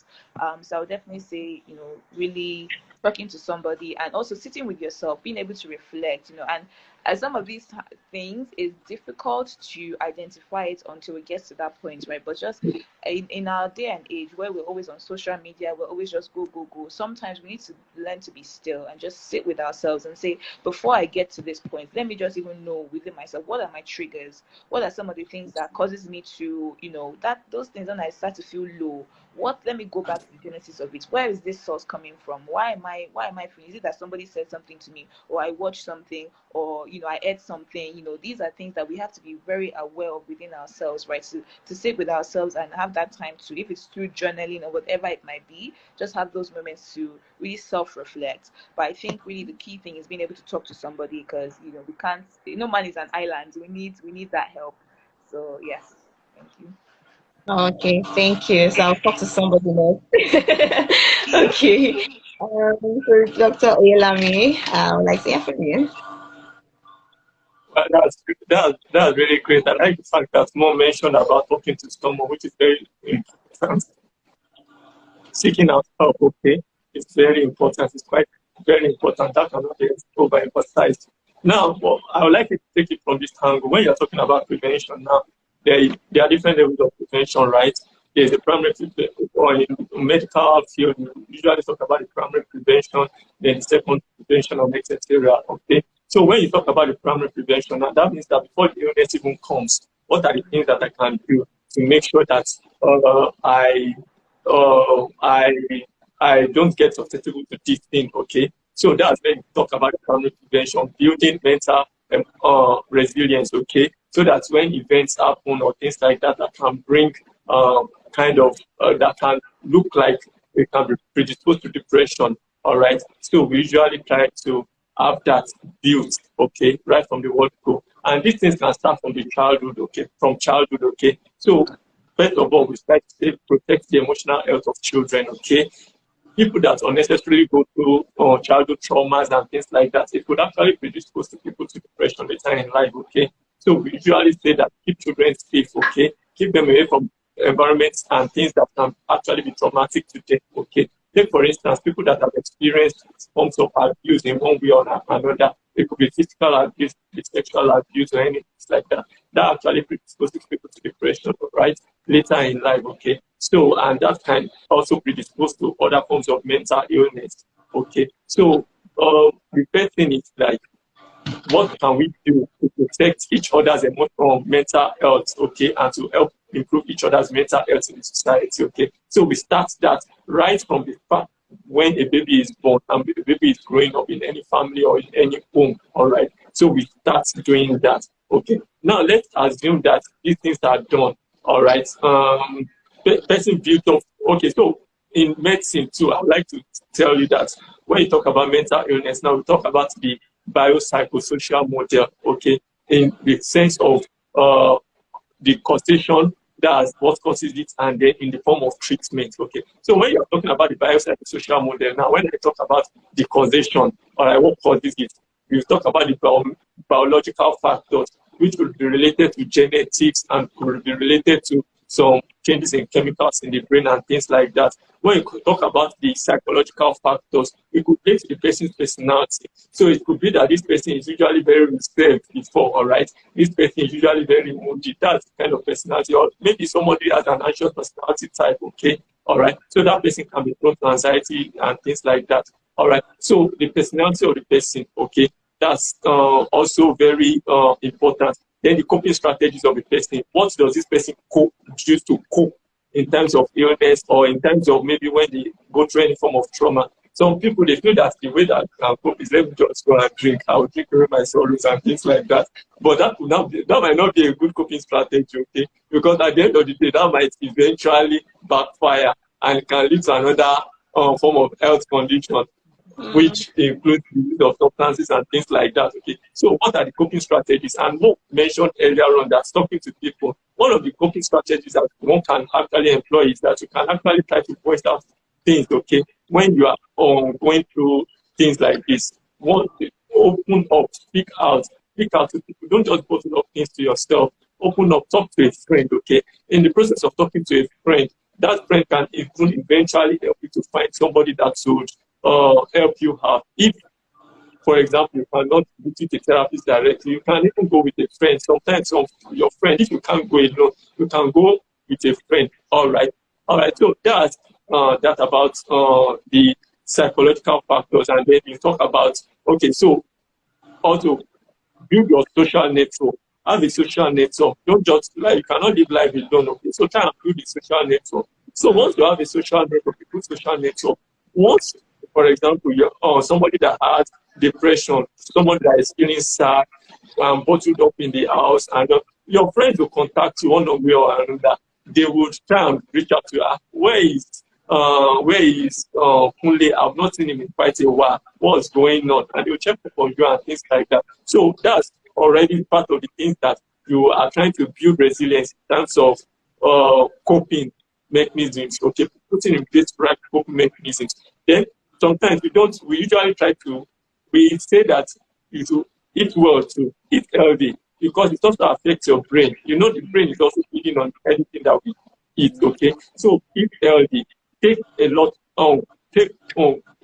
S2: So I would definitely say, you know, really talking to somebody, and also sitting with yourself, being able to reflect, you know. And as some of these things, is difficult to identify it until it gets to that point, right? But just in our day and age where we're always on social media, we're always just go, go, go. Sometimes we need to learn to be still and just sit with ourselves and say, before I get to this point, let me just even know within myself, what are my triggers? What are some of the things that causes me to, you know, those things when I start to feel low, let me go back to the genesis of it. Where is this source coming from? Why am I feeling? Is it that somebody said something to me, or I watched something, or, you know, I ate something? You know, these are things that we have to be very aware of within ourselves, right? To sit with ourselves and have that time to, if it's through journaling or whatever it might be, just have those moments to really self-reflect. But I think really the key thing is being able to talk to somebody, because, you know, we can't, no man is an island. We need that help. So yes, thank you.
S1: Okay, thank you. So I'll talk to somebody next. Okay. So Dr. Oyelami, I would like to hear from you.
S3: Well, that's really great. I like the fact that Mo mentioned about talking to someone, which is very important. Seeking out help, okay, it's very important. It's quite very important. That cannot be overemphasized. Now, well, I would like to take it from this angle. When you're talking about prevention now, there are different levels of prevention, right? There's a primary prevention, or in medical field, you usually talk about the primary prevention, then the second prevention, of etc. Okay. So when you talk about the primary prevention, now that means that before the illness even comes, what are the things that I can do to make sure that I don't get susceptible to this thing, okay? So that's when we talk about the primary prevention, building mental resilience, okay? So that's when events happen or things like that that can bring that can look like it can be predisposed to depression, all right? So we usually try to have that built, okay, right from the word go. And these things can start from the childhood, okay, okay? So first of all, we try to protect the emotional health of children, okay? People that unnecessarily go through childhood traumas and things like that, it could actually predispose to people to depression later in life, okay? So we usually say that keep children safe, okay? Keep them away from environments and things that can actually be traumatic to them, okay? Take, for instance, people that have experienced forms of abuse in one way or another. It could be physical abuse, sexual abuse, or anything like that. That actually predisposes people to depression, right? Later in life, okay? So, and that can also predispose to other forms of mental illness, okay? So, the first thing is like, what can we do to protect each other's emotional mental health, okay, and to help improve each other's mental health in the society, okay? So we start that right from the fact when a baby is born and the baby is growing up in any family or in any home, all right? So we start doing that, okay? Now let's assume that these things are done, all right? Person built up, okay, so in medicine too, I would like to tell you that when you talk about mental illness, now we talk about the biopsychosocial model, okay, in the sense of the causation, that's what causes it, and then in the form of treatment, okay. So when you're talking about the biopsychosocial model, now when I talk about the causation, or what causes it, we talk about the biological factors, which will be related to genetics and could be related to some changes in chemicals in the brain and things like that. When you talk about the psychological factors, it could relate to the person's personality. So it could be that this person is usually very reserved before, all right? This person is usually very moody. That's the kind of personality. Or maybe somebody has an anxious personality type, okay? All right. So that person can be prone to anxiety and things like that. All right. So the personality of the person, okay, that's also very important. Then the coping strategies of the person. What does this person use to cope in terms of illness or in terms of maybe when they go through any form of trauma? Some people, they feel that the way that I can cope is let me just go and drink. I'll drink away my sorrows and things like that. But that might not be a good coping strategy, okay? Because at the end of the day, that might eventually backfire and can lead to another form of health condition, which includes the use of substances and things like that. Okay, so what are the coping strategies? And Mo mentioned earlier on that talking to people, one of the coping strategies that one can actually employ is that you can actually try to voice out things. Okay, when you are going through things like this, one, open up, speak out to people. Don't just bottle up things to yourself. Open up, talk to a friend. Okay, in the process of talking to a friend, that friend can even eventually help you to find somebody that would help you out. If, for example, you cannot visit a therapist directly, you can even go with a friend. Sometimes your friend, if you can't go alone, you can go with a friend. All right. So that's that about the psychological factors, and then you talk about, okay, so also build your social network. Have a social network. Don't just, like, you cannot live life alone. Okay, so try and build a social network. So once you have a social network, a good social network, once, for example, you're somebody that has depression, somebody that is feeling sad, bottled up in the house, and your friends will contact you one way or another. They would try and reach out to you. Where is Kunle? I've not seen him in quite a while. What's going on? And they'll check up on you and things like that. So that's already part of the things that you are trying to build resilience in terms of coping mechanisms. Okay, putting in place right coping mechanisms. Then sometimes we usually we say that you should eat well to eat healthy, because it also affects your brain. You know, the brain is also feeding on anything that we eat. Okay, so eat healthy, take a lot,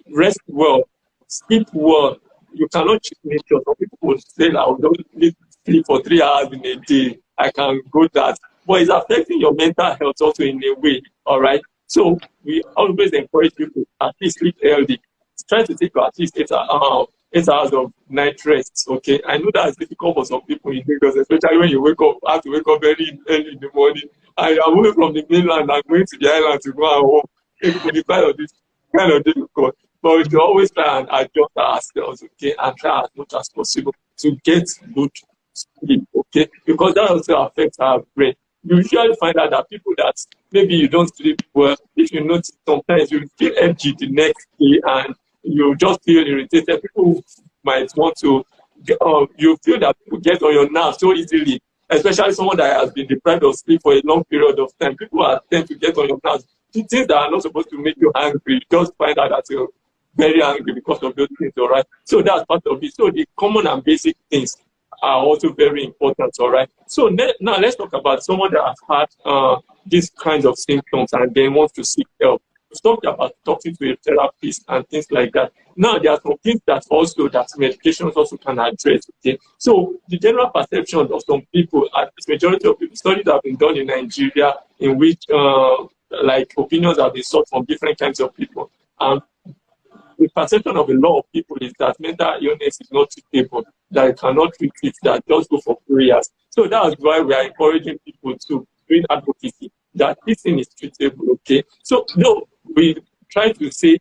S3: rest well, sleep well. You cannot cheat nature. Some people will say, I don't need sleep for 3 hours in a day. I can go that. But it's affecting your mental health also in a way. All right. So we always encourage people to at least sleep healthy. Try to take at least 8 hours of night rest. Okay. I know that's difficult for some people in Lagos, especially when you have to wake up very early in the morning. And you're away from the mainland and going to the island to go and work. It could be kind of difficult. But we should always try and adjust ourselves, okay, and try as much as possible to get good sleep, okay, because that also affects our brain. You usually find out that people that maybe you don't sleep well, if you notice, sometimes you feel edgy the next day and you just feel irritated. People might want to, you feel that people get on your nerves so easily, especially someone that has been deprived of sleep for a long period of time. People tend to get on your nerves. Things that are not supposed to make you angry, you just find out that you're very angry because of those things, all right? So that's part of it. So the common and basic things are also very important, all right? So now let's talk about someone that has had these kinds of symptoms and then wants to seek help. We talked about talking to a therapist and things like that. Now there are some things that medications also can address, okay? So the general perception of some people, at least majority of people, studies have been done in Nigeria in which like opinions have been sought from different kinds of people. The perception of a lot of people is that mental illness is not treatable, that you cannot treat it, that just go for prayers. So that's why we are encouraging people to do advocacy, that this thing is treatable, okay? So no, we try to say,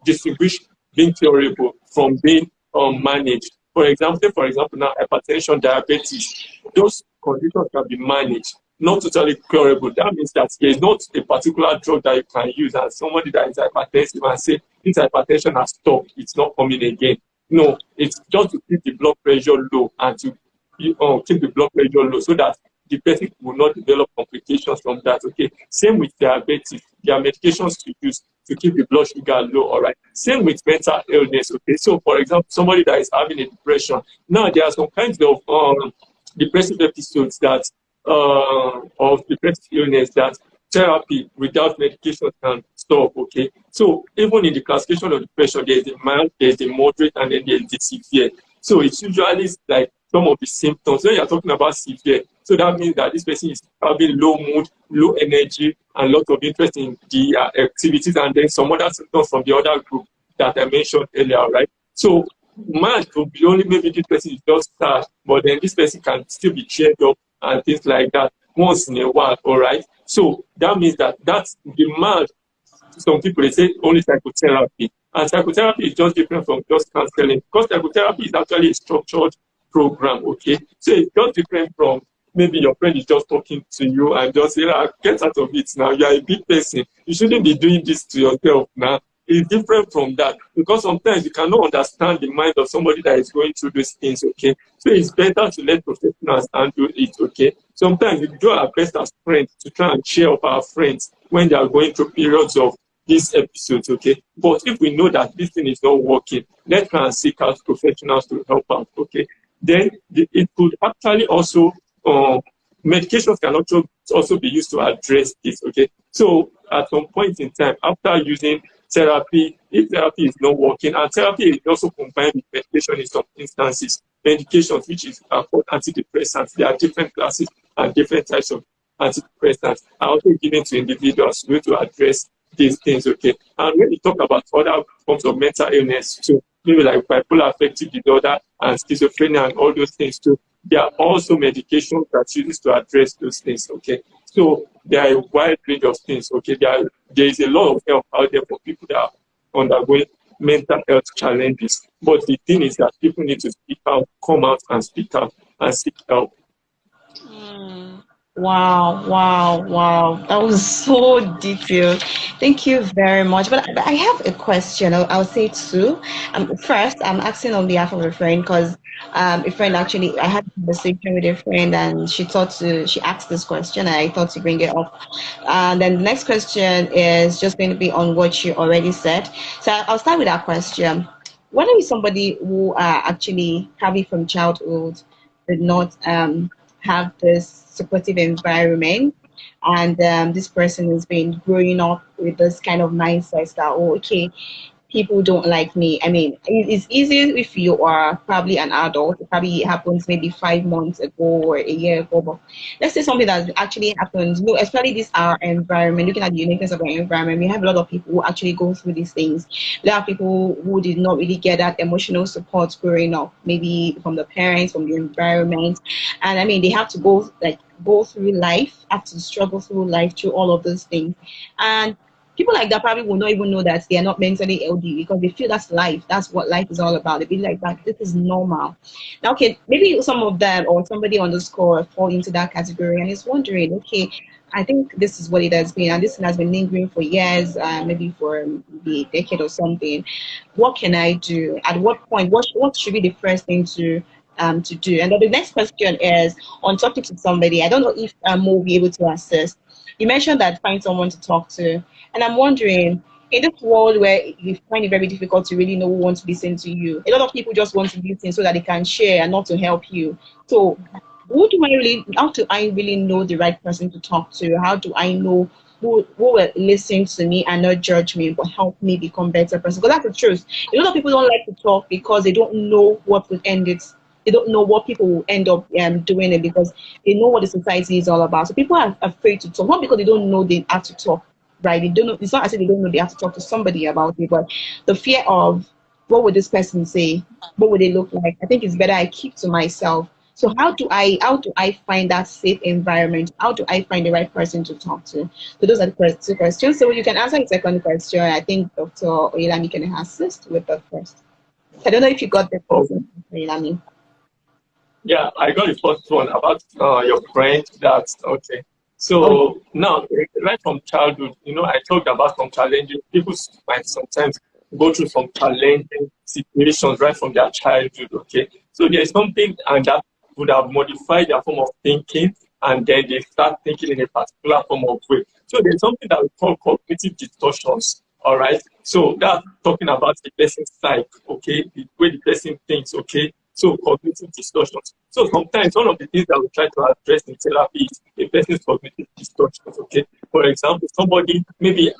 S3: distinguish being curable from being managed. For example now, hypertension, diabetes, those conditions can be managed, not totally curable. That means that there is not a particular drug that you can use and somebody that is hypertensive and say, this hypertension has stopped, it's not coming again. No, it's just to keep the blood pressure low and to keep the blood pressure low so that the person will not develop complications from that, okay? Same with diabetes. There are medications to use to keep the blood sugar low, all right? Same with mental illness, okay? So, for example, somebody that is having a depression, now there are some kinds of depressive episodes that of depressive illness that therapy without medication can stop, okay? So even in the classification of depression, there's a mild, there's a moderate, and then there's the severe. So it's usually like some of the symptoms. When you're talking about severe, so that means that this person is having low mood, low energy, and lot of interest in the activities, and then some other symptoms from the other group that I mentioned earlier, right? So mild could be only maybe this person is just sad, but then this person can still be cheered up and things like that once in a while, all right? So that means that that's the mild. Some people, they say only psychotherapy. And psychotherapy is just different from just counseling, because psychotherapy is actually a structured program, okay? So it's just different from maybe your friend is just talking to you and just say, get out of it now. You are a big person. You shouldn't be doing this to yourself now. It's different from that, because sometimes you cannot understand the mind of somebody that is going through those things, okay? So it's better to let professionals handle it, okay? Sometimes we do our best as friends to try and cheer up our friends when they are going through periods of these episodes, okay? But if we know that this thing is not working, let's try and seek out professionals to help out, okay? Then it could actually also, medications can also be used to address this, okay? So at some point in time, after using therapy, if therapy is not working, and therapy is also combined with medication in some instances, medications which is called antidepressants, there are different classes and different types of antidepressants are also given to individuals to address these things, okay? And when we talk about other forms of mental illness too, maybe like bipolar affective disorder and schizophrenia and all those things too, there are also medications that uses to address those things, okay? So there are a wide range of things, okay? There is a lot of help out there for people that are undergoing mental health challenges. But the thing is that people need to speak out, come out and speak out and seek help.
S1: Wow, wow, wow. That was so detailed. Thank you very much. But I have a question. I'll say two. First, I'm asking on behalf of a friend because a friend actually, I had a conversation with a friend and she asked this question and I thought to bring it up. And then the next question is just going to be on what you already said. So I'll start with that question. What are you somebody who actually probably from childhood did not have this supportive environment, and this person has been growing up with this kind of mindset that, oh, okay, people don't like me. I mean, it's easy if you are probably an adult. It probably happens maybe 5 months ago or a year ago. But let's say something that actually happens, especially this our environment, looking at the uniqueness of our environment, we have a lot of people who actually go through these things. There are people who did not really get that emotional support growing up, maybe from the parents, from the environment. And I mean, they have to go through life, have to struggle through life through all of those things. And people like that probably will not even know that they are not mentally healthy because they feel that's life. That's what life is all about. They be like that. This is normal. Now, okay, maybe some of them or somebody on the score fall into that category and is wondering, okay, I think this is what it has been, and this has been lingering for years, maybe for maybe a decade or something. What can I do? At what point? What should be the first thing to do? And then the next question is on talking to somebody. I don't know if Mo will be able to assist. You mentioned that find someone to talk to. And I'm wondering, in this world where you find it very difficult to really know who wants to listen to you, a lot of people just want to listen so that they can share and not to help you. So how do I really know the right person to talk to? How do I know who will listen to me and not judge me, but help me become a better person? Because that's the truth. A lot of people don't like to talk because they don't know what would end it. They don't know what people will end up doing it because they know what the society is all about. So people are afraid to talk, not because they don't know they have to talk, right? They don't know. It's not as if they don't know they have to talk to somebody about it, but the fear of what would this person say, what would they look like? I think it's better I keep to myself. So how do I find that safe environment? How do I find the right person to talk to? So those are the two questions. So you can answer the second question. I think Dr. Oyelami can assist with that first. I don't know if you got the question, Oyelami.
S3: Yeah, I got the first one about your friend. That's okay. So now, right from childhood, I talked about some challenges. People might sometimes go through some challenging situations right from their childhood, okay? So there's something and that would have modified their form of thinking, and then they start thinking in a particular form of way. So there's something that we call cognitive distortions, all right? So that's talking about the person's psyche, okay? The way the person thinks, okay? So cognitive distortions. So sometimes one of the things that we try to address in therapy is a person's cognitive distortions. Okay, for example, somebody maybe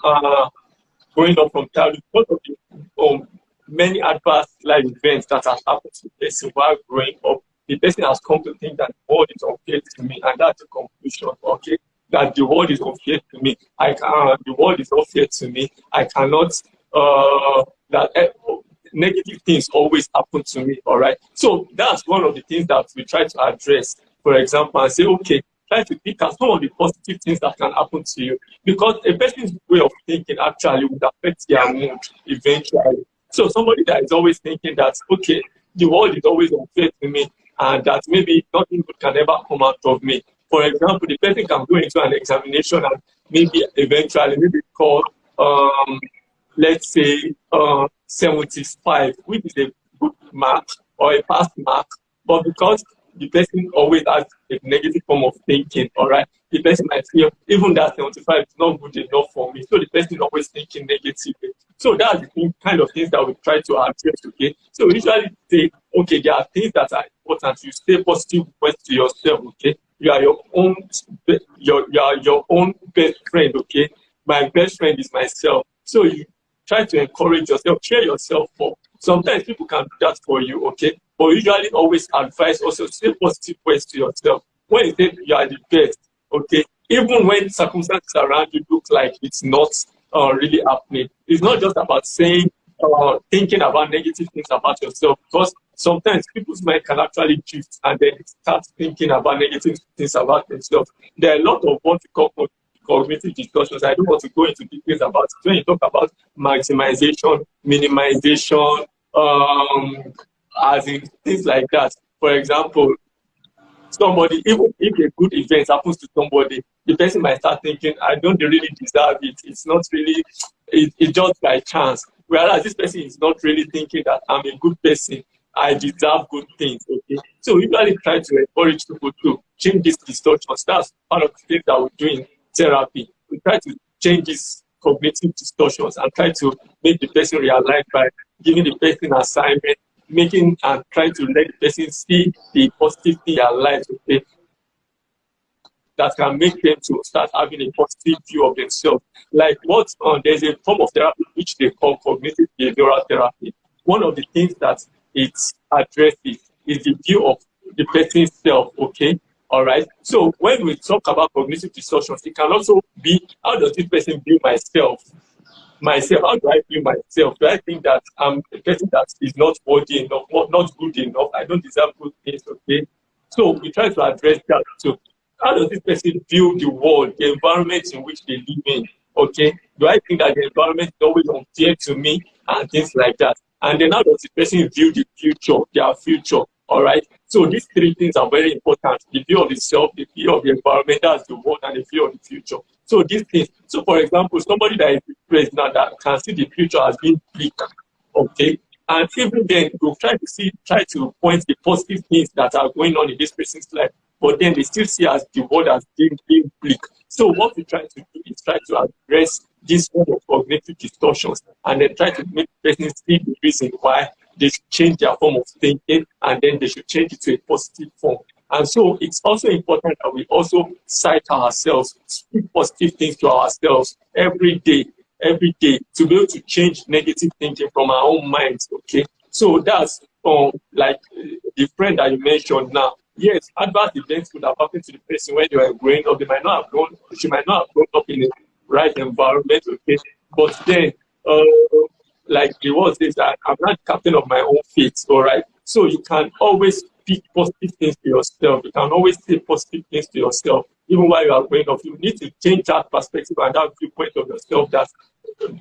S3: growing up from childhood, because of the many adverse life events that has happened to the person while growing up, the person has come to think that the world is unfair to me, and that's the conclusion. Okay, that the world is unfair to me. The world is unfair to me. I cannot. That negative things always happen to me. All right. So that's one of the things that we try to address. For example, and say, okay, try to pick out some of the positive things that can happen to you, because a person's way of thinking actually would affect their mood eventually. So somebody that is always thinking that, okay, the world is always unfair to me, and that maybe nothing good can ever come out of me. For example, the person can go into an examination and maybe eventually maybe call, let's say, 75, which is a good mark or a pass mark, but because the person always has a negative form of thinking, all right, the person might feel even that 75 is not good enough for me. So the person is always thinking negatively. So that's the kind of things that we try to address, okay? So we usually say, okay, there are things that are important. You stay positive words to yourself, okay? You are your own, you are your own best friend, okay? My best friend is myself. So you try to encourage yourself, cheer yourself up. Sometimes people can do that for you, okay? But usually always advise also say positive words to yourself. When you say you are the best, okay? Even when circumstances around you look like it's not really happening, it's not just about saying, thinking about negative things about yourself, because sometimes people's mind can actually drift and then start thinking about negative things about themselves. There are a lot of what we call cognitive distortions. I don't want to go into details about it. When you talk about maximization, minimization, as in things like that. For example, somebody, even if a good event happens to somebody, the person might start thinking, I don't really deserve it. It's not really, it's just by chance. Whereas this person is not really thinking that I'm a good person. I deserve good things. Okay. So we usually try to encourage people to change these distortions. That's part of the things that we do in therapy. We try to change these cognitive distortions and try to make the person realize by giving the person assignment, making and trying to let the person see the positive thing in their lives, okay, that can make them to start having a positive view of themselves. Like what there's a form of therapy which they call cognitive behavioral therapy. One of the things that it addresses is the view of the person's self, okay? All right. So when we talk about cognitive distortions, it can also be, how does this person view myself? How do I view myself? Do I think that I'm a person that is not worthy enough, not good enough? I don't deserve good things, okay? So we try to address that too. How does this person view the world, the environment in which they live in? Okay, do I think that the environment is always unfair to me and things like that? And then how does the person view the future, their future? All right. So these three things are very important: the view of the self, the view of the environment, that's the world, and the view of the future. So these things. So for example, somebody that is depressed now that can see the future as being bleak, okay, and even then we'll try to point the positive things that are going on in this person's life, but then they still see as the world as being bleak. So what we try to do is try to address this form of cognitive distortions and then try to make the person see the reason why they should change their form of thinking, and then they should change it to a positive form. And so it's also important that we also cite ourselves, speak positive things to ourselves every day, to be able to change negative thinking from our own minds, okay? So that's like the friend that you mentioned now. Yes, adverse events could have happened to the person when they were growing up. She might not have grown up in a right environment, okay? But then, like the word says, that I'm not captain of my own fate, all right? So you can always speak positive things to yourself. You can always say positive things to yourself, even while you are growing up. You need to change that perspective and that viewpoint of yourself that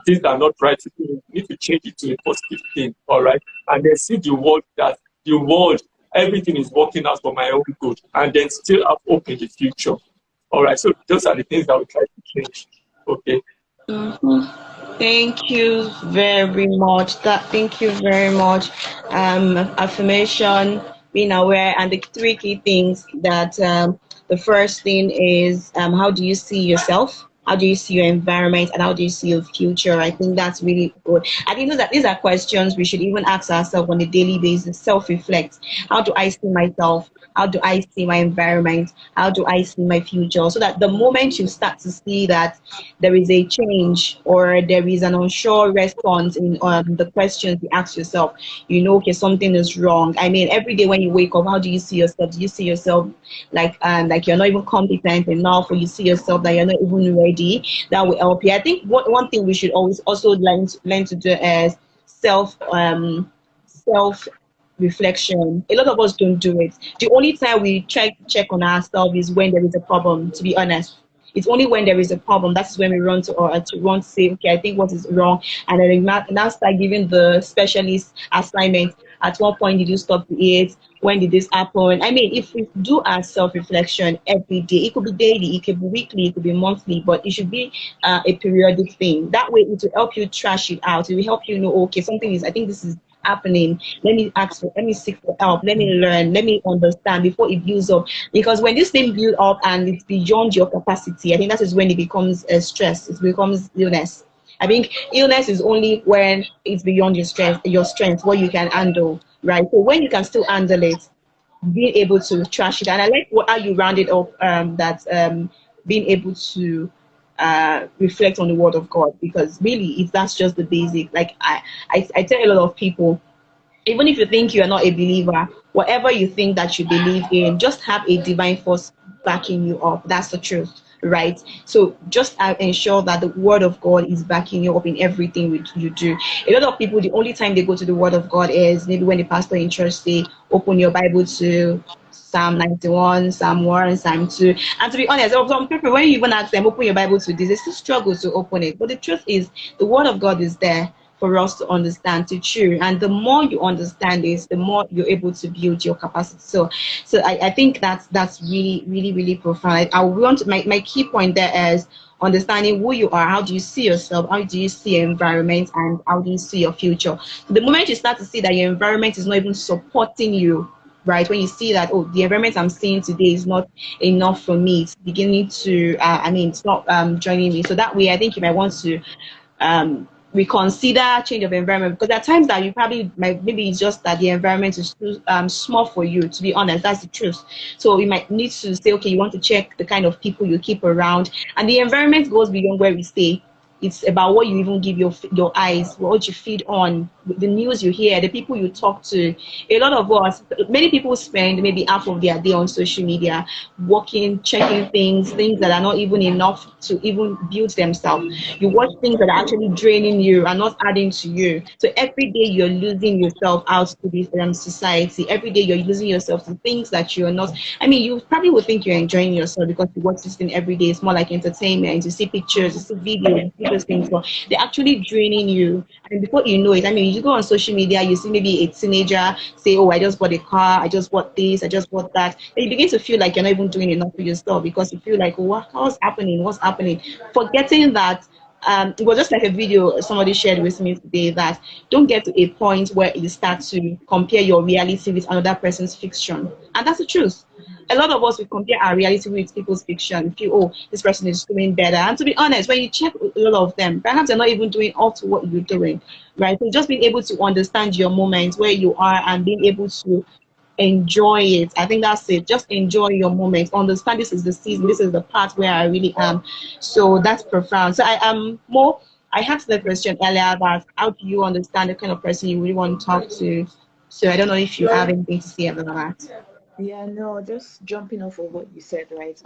S3: things are not right. You need to change it to a positive thing, all right? And then see the world that the world, everything is working out for my own good, and then still have hope in the future. All right, so those are the things that we try to change. Okay.
S1: Mm-hmm. Thank you very much. Thank you very much. Affirmation, being aware, and the three key things that the first thing is how do you see yourself? how do you see your environment, and how do you see your future? I think that's really good. I think these are questions we should even ask ourselves on a daily basis, self-reflect. How do I see myself? How do I see my environment? How do I see my future? So that the moment you start to see that there is a change or there is an unsure response in the questions you ask yourself, you know, okay, something is wrong. I mean, every day when you wake up, how do you see yourself? Do you see yourself like you're not even competent enough, or you see yourself that you're not even ready? That will help you. I think one thing we should always also learn to do is self reflection. A lot of us don't do it. The only time we check on ourselves is when there is a problem, to be honest. It's only when there is a problem that's when we run to run to say, okay, I think what is wrong, and then we now start giving the specialist assignment. At what point did you stop to eat? When did this happen? I mean, if we do our self-reflection every day, it could be daily, it could be weekly, it could be monthly, but it should be a periodic thing. That way, it will help you trash it out. It will help you know, okay, something is, I think this is happening. Let me seek for help. Let me learn. Let me understand before it builds up. Because when this thing builds up and it's beyond your capacity, I think that is when it becomes a stress. It becomes illness. I think illness is only when it's beyond your strength, what you can handle, right? So when you can still handle it, being able to trash it. And I like how you rounded up that being able to reflect on the word of God, because really if that's just the basic. Like I tell a lot of people, even if you think you are not a believer, whatever you think that you believe in, just have a divine force backing you up. That's the truth, right? So just ensure that the word of God is backing you up in everything you do. A lot of people, the only time they go to the word of God is maybe when the pastor in church say, open your Bible to Psalm 91, Psalm 1, Psalm 2. And to be honest, some people, when you even ask them, open your Bible to this, they still struggle to open it. But the truth is, the word of God is there for us to understand, to chew. And the more you understand this, the more you're able to build your capacity. So I think that's really, really, really profound. I want my key point there is understanding who you are, how do you see yourself, how do you see your environment, and how do you see your future. The moment you start to see that your environment is not even supporting you, right? When you see that, oh, the environment I'm seeing today is not enough for me, it's beginning to it's not joining me. So that way I think you might want to reconsider change of environment, because there are times that you probably maybe it's just that the environment is too small for you, to be honest. That's the truth. So you might need to say, okay, you want to check the kind of people you keep around, and the environment goes beyond where we stay. It's about what you even give your eyes, what you feed on, the news you hear, the people you talk to. A lot of us, many people spend maybe half of their day on social media, working, checking things that are not even enough to even build themselves. You watch things that are actually draining you and not adding to you. So every day you're losing yourself out to this society. Every day you're losing yourself to things that you're not. I mean, you probably would think you're enjoying yourself because you watch this thing every day. It's more like entertainment. You see pictures, you see videos, you see those things, but they're actually draining you. And before you know it, I mean, you go on social media, you see maybe a teenager say, oh, I just bought a car, I just bought this, I just bought that. And you begin to feel like you're not even doing enough for yourself, because you feel like, oh, what's happening? What's happening? Forgetting that it was just like a video somebody shared with me today, that don't get to a point where you start to compare your reality with another person's fiction. And that's the truth. A lot of us, we compare our reality with people's fiction. We feel, oh, this person is doing better. And to be honest, when you check a lot of them, perhaps they're not even doing up to what you're doing, right? So just being able to understand your moments, where you are, and being able to enjoy it. I think that's it. Just enjoy your moment. Understand this is the season. This is the part where I really am. So that's profound. So I am more. I asked the question earlier about how do you understand the kind of person you really want to talk to. So I don't know if you have anything to say about that.
S2: Yeah, no, just jumping off of what you said, right?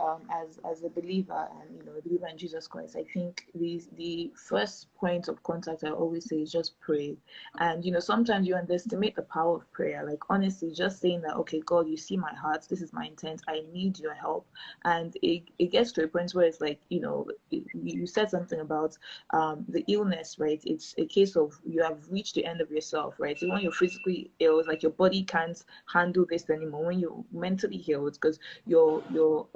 S2: As a believer, and a believer in Jesus Christ, I think the first point of contact I always say is just pray. And sometimes you underestimate the power of prayer. Like, honestly, just saying that, okay, God, you see my heart, this is my intent, I need your help. And it gets to a point where it's like, you said something about the illness, right? It's a case of you have reached the end of yourself, right? So when you're physically ill, it's like your body can't handle this anymore. When you're mentally healed, because your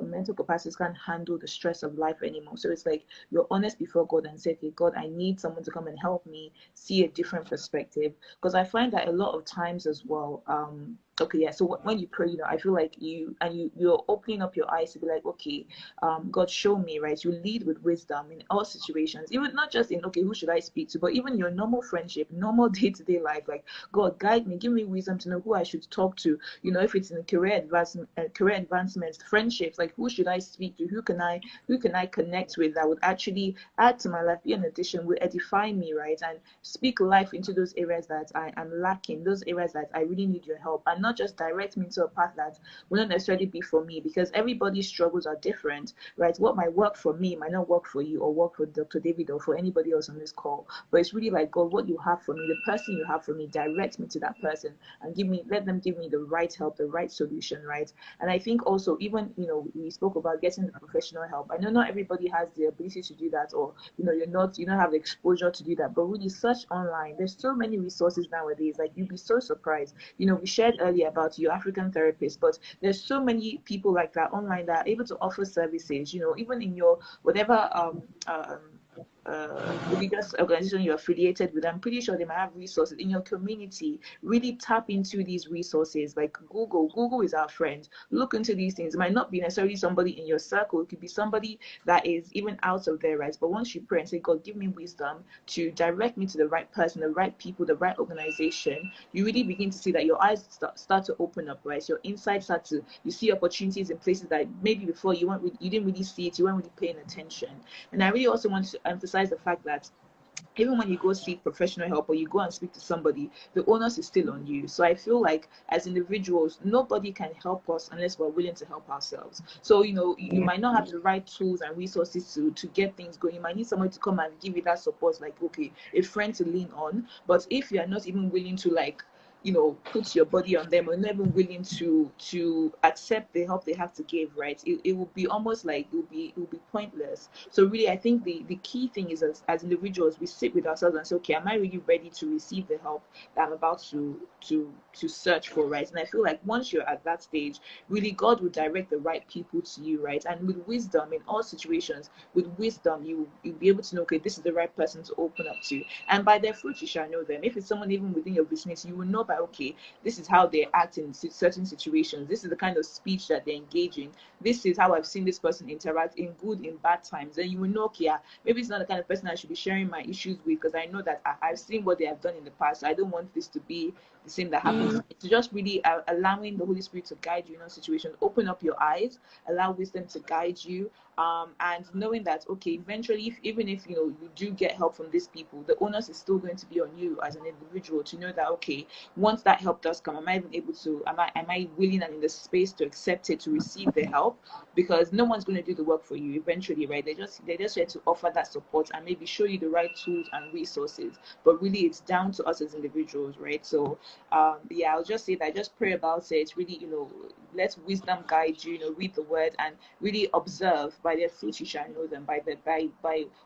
S2: mental capacities can't handle the stress of life anymore. So it's like you're honest before God and say, okay, God, I need someone to come and help me see a different perspective. Because I find that a lot of times as well, okay, yeah. So when you pray, I feel like you're opening up your eyes to be like, okay, God, show me, right? You lead with wisdom in all situations, even not just in, okay, who should I speak to, but even your normal friendship, normal day-to-day life. Like, God, guide me, give me wisdom to know who I should talk to. If it's in career advancements, friendships, like who should I speak to? Who can I connect with that would actually add to my life, be an addition, will edify me, right? And speak life into those areas that I am lacking, those areas that I really need your help, and not just direct me to a path that will not necessarily be for me, because everybody's struggles are different, right? What might work for me might not work for you or work for Dr. David or for anybody else on this call. But it's really like, God, what you have for me, the person you have for me, direct me to that person and let them give me the right help, the right solution, right? And I think also, even, we spoke about getting the professional help. I know not everybody has the ability to do that, or, you don't have the exposure to do that, but really search online. There's so many resources nowadays. Like, you'd be so surprised. We shared earlier about your African therapist, but there's so many people like that online that are able to offer services, even in your whatever religious organization you're affiliated with. I'm pretty sure they might have resources in your community. Really tap into these resources. Like Google is our friend. Look into these things. It might not be necessarily somebody in your circle. It could be somebody that is even out of there, right? But once you pray and say, God, give me wisdom to direct me to the right person, the right people, the right organization, you really begin to see that your eyes start to open up, right? Your insights you see opportunities in places that maybe before you didn't really see it, you weren't really paying attention. And I really also want to emphasize the fact that even when you go seek professional help or you go and speak to somebody, the onus is still on you. So I feel like as individuals, nobody can help us unless we're willing to help ourselves. So, you might not have the right tools and resources to get things going. You might need somebody to come and give you that support, like, okay, a friend to lean on. But if you are not even willing to, like, put your body on them, or not even willing to accept the help they have to give, right? It will be almost like it will be pointless. So really, I think the key thing is, as individuals, we sit with ourselves and say, okay, am I really ready to receive the help that I'm about to search for, right? And I feel like once you're at that stage, really God will direct the right people to you, right? And with wisdom in all situations, with wisdom, you'll be able to know, okay, this is the right person to open up to. And by their fruit you shall know them. If it's someone even within your business, you will know by, okay, this is how they act in certain situations. This is the kind of speech that they engage in. This is how I've seen this person interact in good, in bad times. Then you will know, okay, maybe it's not the kind of person I should be sharing my issues with, because I know that I've seen what they have done in the past. I don't want this to be the same that happens. It's just really allowing the Holy Spirit to guide you in a situation. Open up your eyes, allow wisdom to guide you, and knowing that, okay, eventually, even if you do get help from these people, the onus is still going to be on you as an individual to know that, okay, once that help does come, am I even able to, am I willing and in the space to accept it, to receive the help? Because no one's going to do the work for you eventually, right? They just here to offer that support and maybe show you the right tools and resources, but really it's down to us as individuals, right? So yeah, I'll just say that, just pray about it. Really, let wisdom guide you. Read the word and really observe. By their fruits you shall know them. By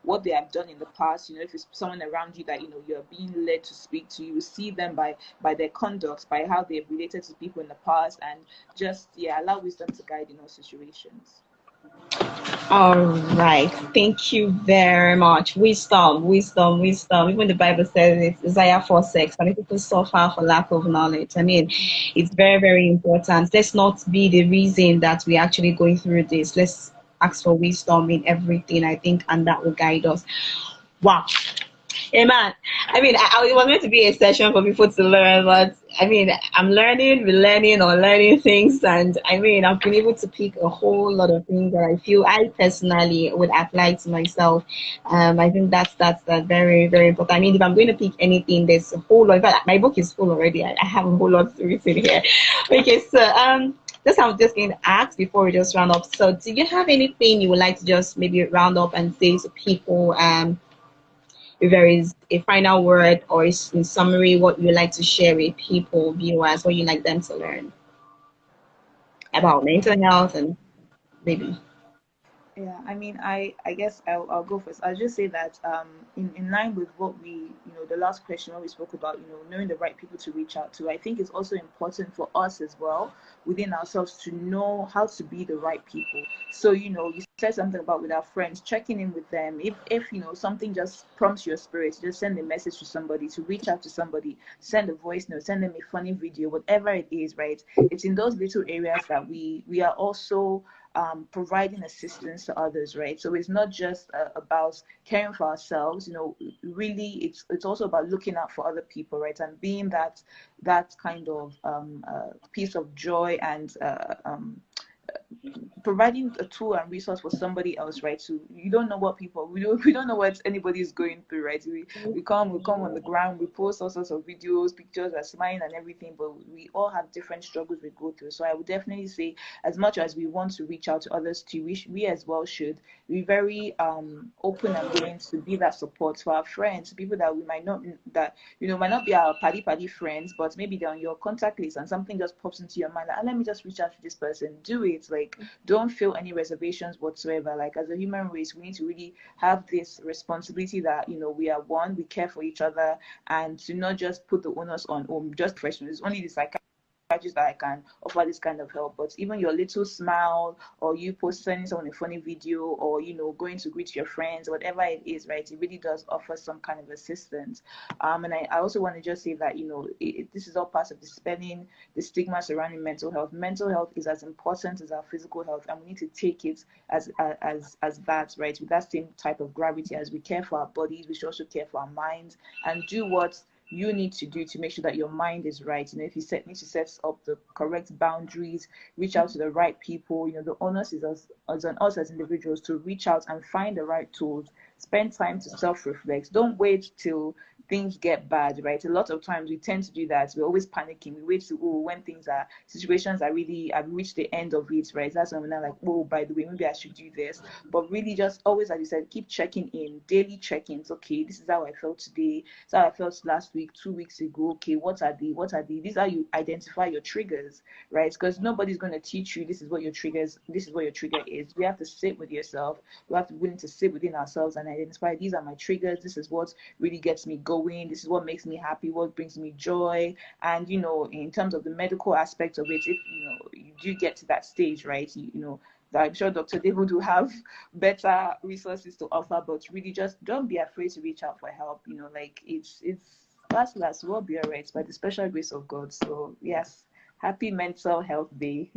S2: what they have done in the past. If it's someone around you that you're being led to speak to, you see them by their conduct, by how they've related to people in the past, and just allow wisdom to guide in all situations.
S1: All right. Thank you very much. Wisdom, wisdom, wisdom. Even the Bible says it's Isaiah 4:6. Many people suffer for lack of knowledge. I mean, it's very, very important. Let's not be the reason that we're actually going through this. Let's ask for wisdom in everything, I think, and that will guide us. Wow. Amen. I mean, it was meant to be a session for people to learn, but I mean, I'm learning things, and I mean, I've been able to pick a whole lot of things that I feel I personally would apply to myself. I think that's very, very important. I mean, if I'm going to pick anything, there's a whole lot. In fact, my book is full already. I have a whole lot written here. Okay, so just I'm just going to ask before we just round up. So, do you have anything you would like to just maybe round up and say to people? If there is a final word, or is in summary what you like to share with people, viewers, what you like them to learn about mental health, and maybe.
S2: Yeah, I mean, I guess I'll go first. I'll just say that in line with what we, the last question when we spoke about, knowing the right people to reach out to, I think it's also important for us as well within ourselves to know how to be the right people. So, you know, you said something about with our friends, checking in with them. If you know, something just prompts your spirit, just send a message to somebody, to reach out to somebody, send a voice note, send them a funny video, whatever it is, right? It's in those little areas that we are also providing assistance to others, right? So it's not just about caring for ourselves, you know. Really, it's also about looking out for other people, right? And being that kind of piece of joy and providing a tool and resource for somebody else, right? So you don't know what people, we don't know what anybody's going through, right? We come on the ground, we post all sorts of videos, pictures, we're smiling and everything, but we all have different struggles we go through. So I would definitely say, as much as we want to reach out to others too, we as well should be very open and willing to be that support for our friends, people that we might not, that, you know, might not be our paddy friends, but maybe they're on your contact list and something just pops into your mind, like, let me just reach out to this person. Do it. Like, don't feel any reservations whatsoever. Like, as a human race, we need to really have this responsibility that, you know, we are one, we care for each other, and to not just put the onus on just professionals. It's only the psychiatrist that I can offer this kind of help. But even your little smile, or you sending someone a funny video, or, you know, going to greet your friends, whatever it is, right, it really does offer some kind of assistance. And I also want to just say that, you know, this is all part of dispelling the stigma surrounding mental health. Mental health is as important as our physical health, and we need to take it as that, right, with that same type of gravity. As we care for our bodies, we should also care for our minds, and do what you need to do to make sure that your mind is right. You know, if you need to set up the correct boundaries, reach out to the right people. You know, the onus is on us as individuals to reach out and find the right tools. Spend time to self-reflect. Don't wait till things get bad, right? A lot of times we tend to do that. We're always panicking. We wait to, when situations are really, I've reached the end of it, right? That's when we're not like, oh, by the way, maybe I should do this. But really, just always, as you said, keep checking in, daily check-ins. Okay, this is how I felt today. This is how I felt last week, 2 weeks ago. Okay, what are these? These are, you identify your triggers, right? Because nobody's going to teach you this is what your trigger is. You have to sit with yourself. You have to be willing to sit within ourselves and identify, these are my triggers. This is what really gets me going. This is what makes me happy, what brings me joy. And, you know, in terms of the medical aspect of it, if, you know, you do get to that stage, right, you know, that I'm sure Dr. David will have better resources to offer, but really just don't be afraid to reach out for help. You know, like, it's last we'll be all right by the special grace of God. So yes, happy Mental Health Day.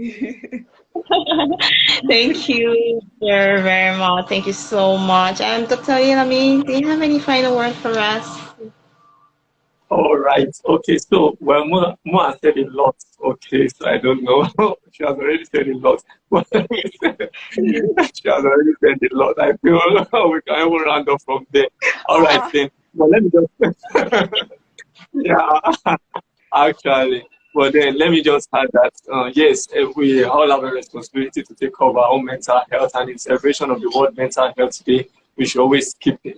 S1: Thank you very, very much. Thank you so much. Dr. Yelami, do you have any final word for us?
S3: All right. Okay. So, well, Mo has said a lot. Okay. So I don't know. She has already said a lot. She has already said a lot. I feel we can even round up from there. All right then. But let me just. Yeah. Actually. But then let me just add that yes, we all have a responsibility to take care of our own mental health, and in celebration of the World Mental Health Day, we should always keep it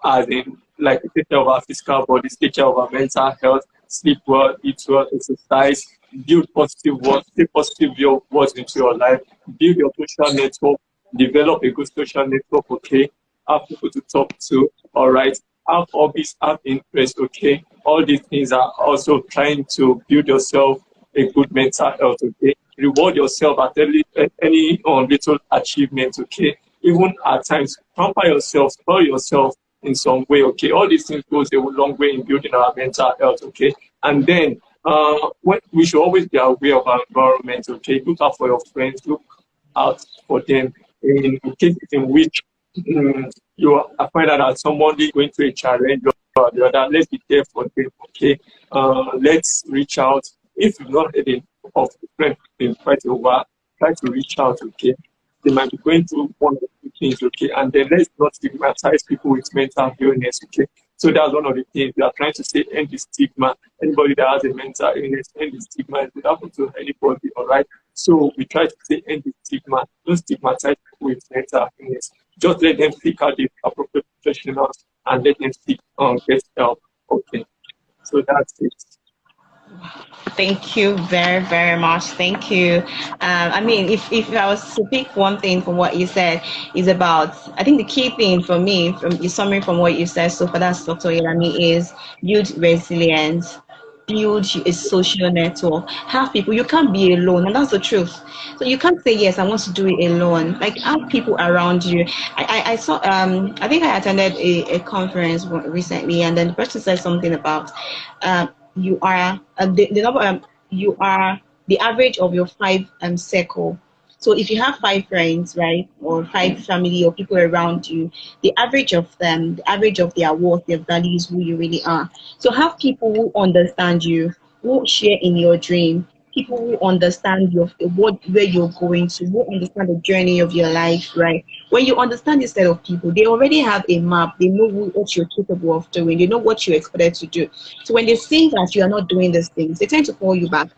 S3: as in, like, take care of our physical bodies, take care of our mental health, sleep well, eat well, exercise, build positive words, take positive words into your life, build your social network, develop a good social network, okay? Have people to talk to, all right? Have hobbies, have interests, okay? All these things are also trying to build yourself a good mental health, okay? Reward yourself at any little achievement, okay? Even at times, pamper yourself, spoil yourself in some way, okay? All these things goes a long way in building our mental health, okay? And then we should always be aware of our environment, okay? Look out for your friends, look out for them in cases in which you find out that somebody going through a challenge or the other. Let's be there for them, okay? Let's reach out. If you've not heard of a friend in quite a while, try to reach out, okay? They might be going through one or two things, okay? And then let's not stigmatize people with mental illness, okay? So that's one of the things we are trying to say, end the stigma. Anybody that has a mental illness, end the stigma. It will happen to anybody, all right? So we try to say, end the stigma. Don't stigmatize people with mental illness. Just let them seek out the appropriate professionals and let them seek get help, okay? So that's it.
S1: Thank you very, very much. Thank you. I mean, if I was to pick one thing from what you said, is about, I think the key thing for me, from the summary from what you said so far, that's Dr. Irami, is build resilience. build a social network. Have people. You can't be alone, and that's the truth. So you can't say yes, I want to do it alone. Like, have people around you. I saw I think I attended a conference recently, and then the person said something about you are the number you are the average of your five circle. So if you have five friends, right, or five family or people around you, the average of them, the average of their worth, their values, who you really are. So have people who understand you, who share in your dream, people who understand your where you're going to, who understand the journey of your life, right? When you understand this set of people, they already have a map. They know what you're capable of doing. They know what you're expected to do. So when they see that you are not doing these things, they tend to call you back.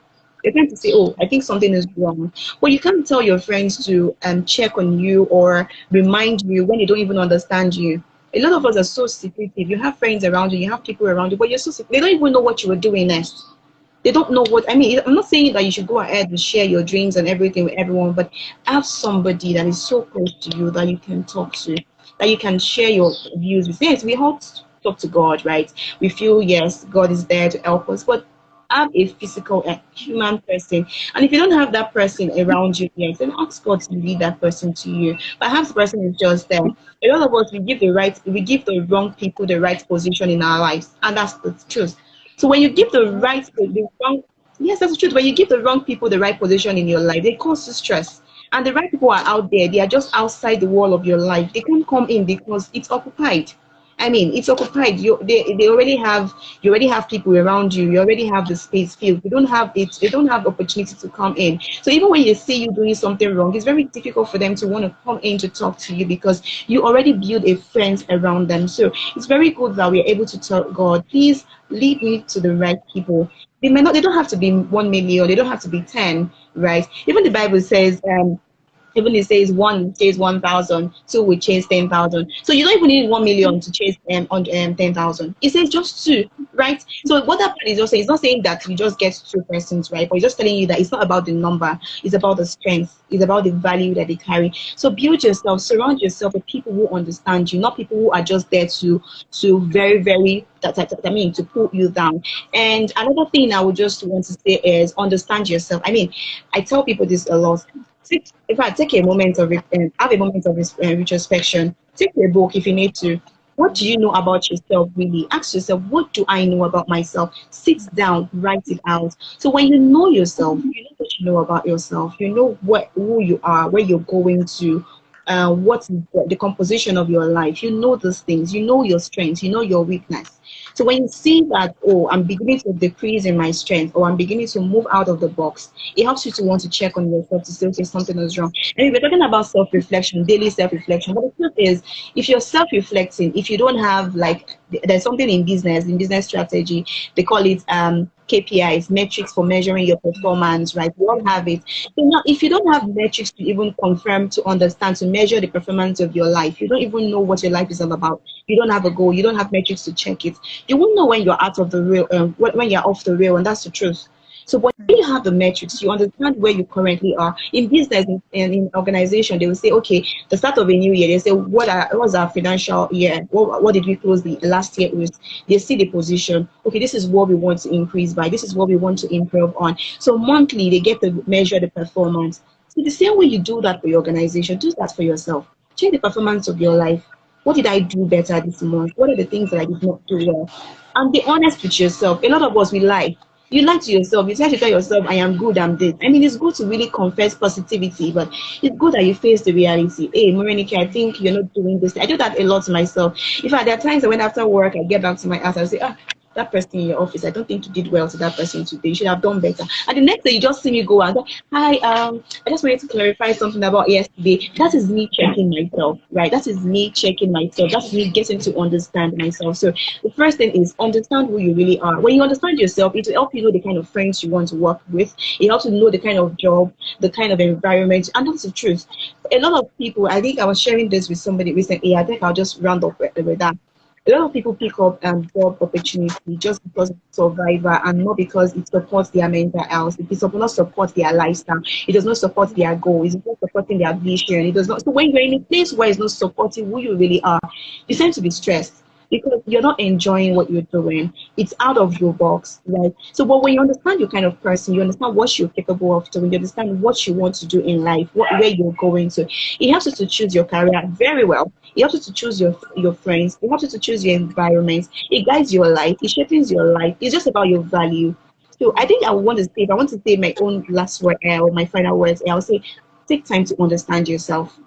S1: They tend to say, "Oh, I think something is wrong." But you can't tell your friends to check on you or remind you when they don't even understand you. A lot of us are so secretive. You have friends around you, you have people around you, but you're so they don't even know what you were doing next. They don't know what I mean. I'm not saying that you should go ahead and share your dreams and everything with everyone, but have somebody that is so close to you that you can talk to, that you can share your views with. Yes, we all talk to God, right? We feel yes, God is there to help us, but have a physical human person. And if you don't have that person around you yet, then ask God to lead that person to you. Perhaps the person is just there. A lot of us we give the wrong people the right position in our lives, and that's the truth. So when you give the wrong, yes, that's the truth. When you give the wrong people the right position in your life, they cause you stress. And the right people are out there. They are just outside the wall of your life. They can't come in because it's occupied. I mean, it's occupied. They already have you already have people around you. You already have the space filled. You don't have it. They don't have opportunity to come in. So even when you see you doing something wrong, it's very difficult for them to want to come in to talk to you because you already build a friends around them. So it's very good that we're able to tell God, please lead me to the right people. They may not. They don't have to be 1 million. They don't have to be 10. Right? Even the Bible says. Even it says one chase 1,000, two will chase 10,000. So you don't even need 1 million to chase on 10,000. It says just two, right? So what that part is just saying, it's not saying that you just get two persons, right? But it's just telling you that it's not about the number, it's about the strength, it's about the value that they carry. So build yourself, surround yourself with people who understand you, not people who are just there to very, very I mean to pull you down. And another thing I would just want to say is understand yourself. I mean, I tell people this a lot. In fact, take a moment of it and have a moment of retrospection. Take a book if you need to. What do you know about yourself really? Ask yourself, what do I know about myself? Sit down, write it out. So when you know yourself, you know what you know about yourself. You know who you are, where you're going to, what's the composition of your life. You know those things. You know your strengths. You know your weakness. So when you see that, oh, I'm beginning to decrease in my strength, or I'm beginning to move out of the box, it helps you to want to check on yourself to say, okay, something is wrong. And we're talking about self-reflection, daily self-reflection. But the truth is, if you're self-reflecting, if you don't have like, there's something in business strategy, they call it KPIs, metrics for measuring your performance, right? We all have it. So now, if you don't have metrics to even confirm, to understand, to measure the performance of your life, you don't even know what your life is all about. You don't have a goal. You don't have metrics to check it. You won't know when you're out of the rail, when you're off the rail, and that's the truth. So when you have the metrics, you understand where you currently are. In business and in organization, they will say, okay, the start of a new year, they say, what was our financial year? What did we close the last year with? They see the position. Okay, this is what we want to increase by. This is what we want to improve on. So monthly, they get to measure the performance. So the same way you do that for your organization, do that for yourself. Check the performance of your life. What did I do better this month? What are the things that I did not do well? And be honest with yourself. A lot of us, we lie. You lie to yourself. You try to tell yourself, I am good, I'm this. I mean, it's good to really confess positivity, but it's good that you face the reality. Hey, Morenike, I think you're not doing this. I do that a lot to myself. In fact, there are times when after work, I get back to my house, I say, that person in your office, I don't think you did well to that person today. You should have done better. And the next day, you just see me go and go, hi, I just wanted to clarify something about yesterday. That is me checking myself, right? That is me checking myself. That's me getting to understand myself. So the first thing is understand who you really are. When you understand yourself, it will help you know the kind of friends you want to work with. It helps you know the kind of job, the kind of environment, and that's the truth. A lot of people, I think I was sharing this with somebody recently. I think I'll just round up with that. A lot of people pick up job opportunity just because of survivor and not because it supports their mental health. It does not support their lifestyle. It does not support their goal. It's not supporting their vision. It does not. So when you're in a place where it's not supporting who you really are, you tend to be stressed. because you're not enjoying what you're doing. It's out of your box, right? So, but when you understand your kind of person, you understand what you're capable of doing, you understand what you want to do in life, where you're going to. It helps you to choose your career very well. It helps you to choose your friends. It helps you to choose your environment. It guides your life. It shapes your life. It's just about your value. So I think I want to say, if I want to say my own last word or my final words, I'll say, take time to understand yourself.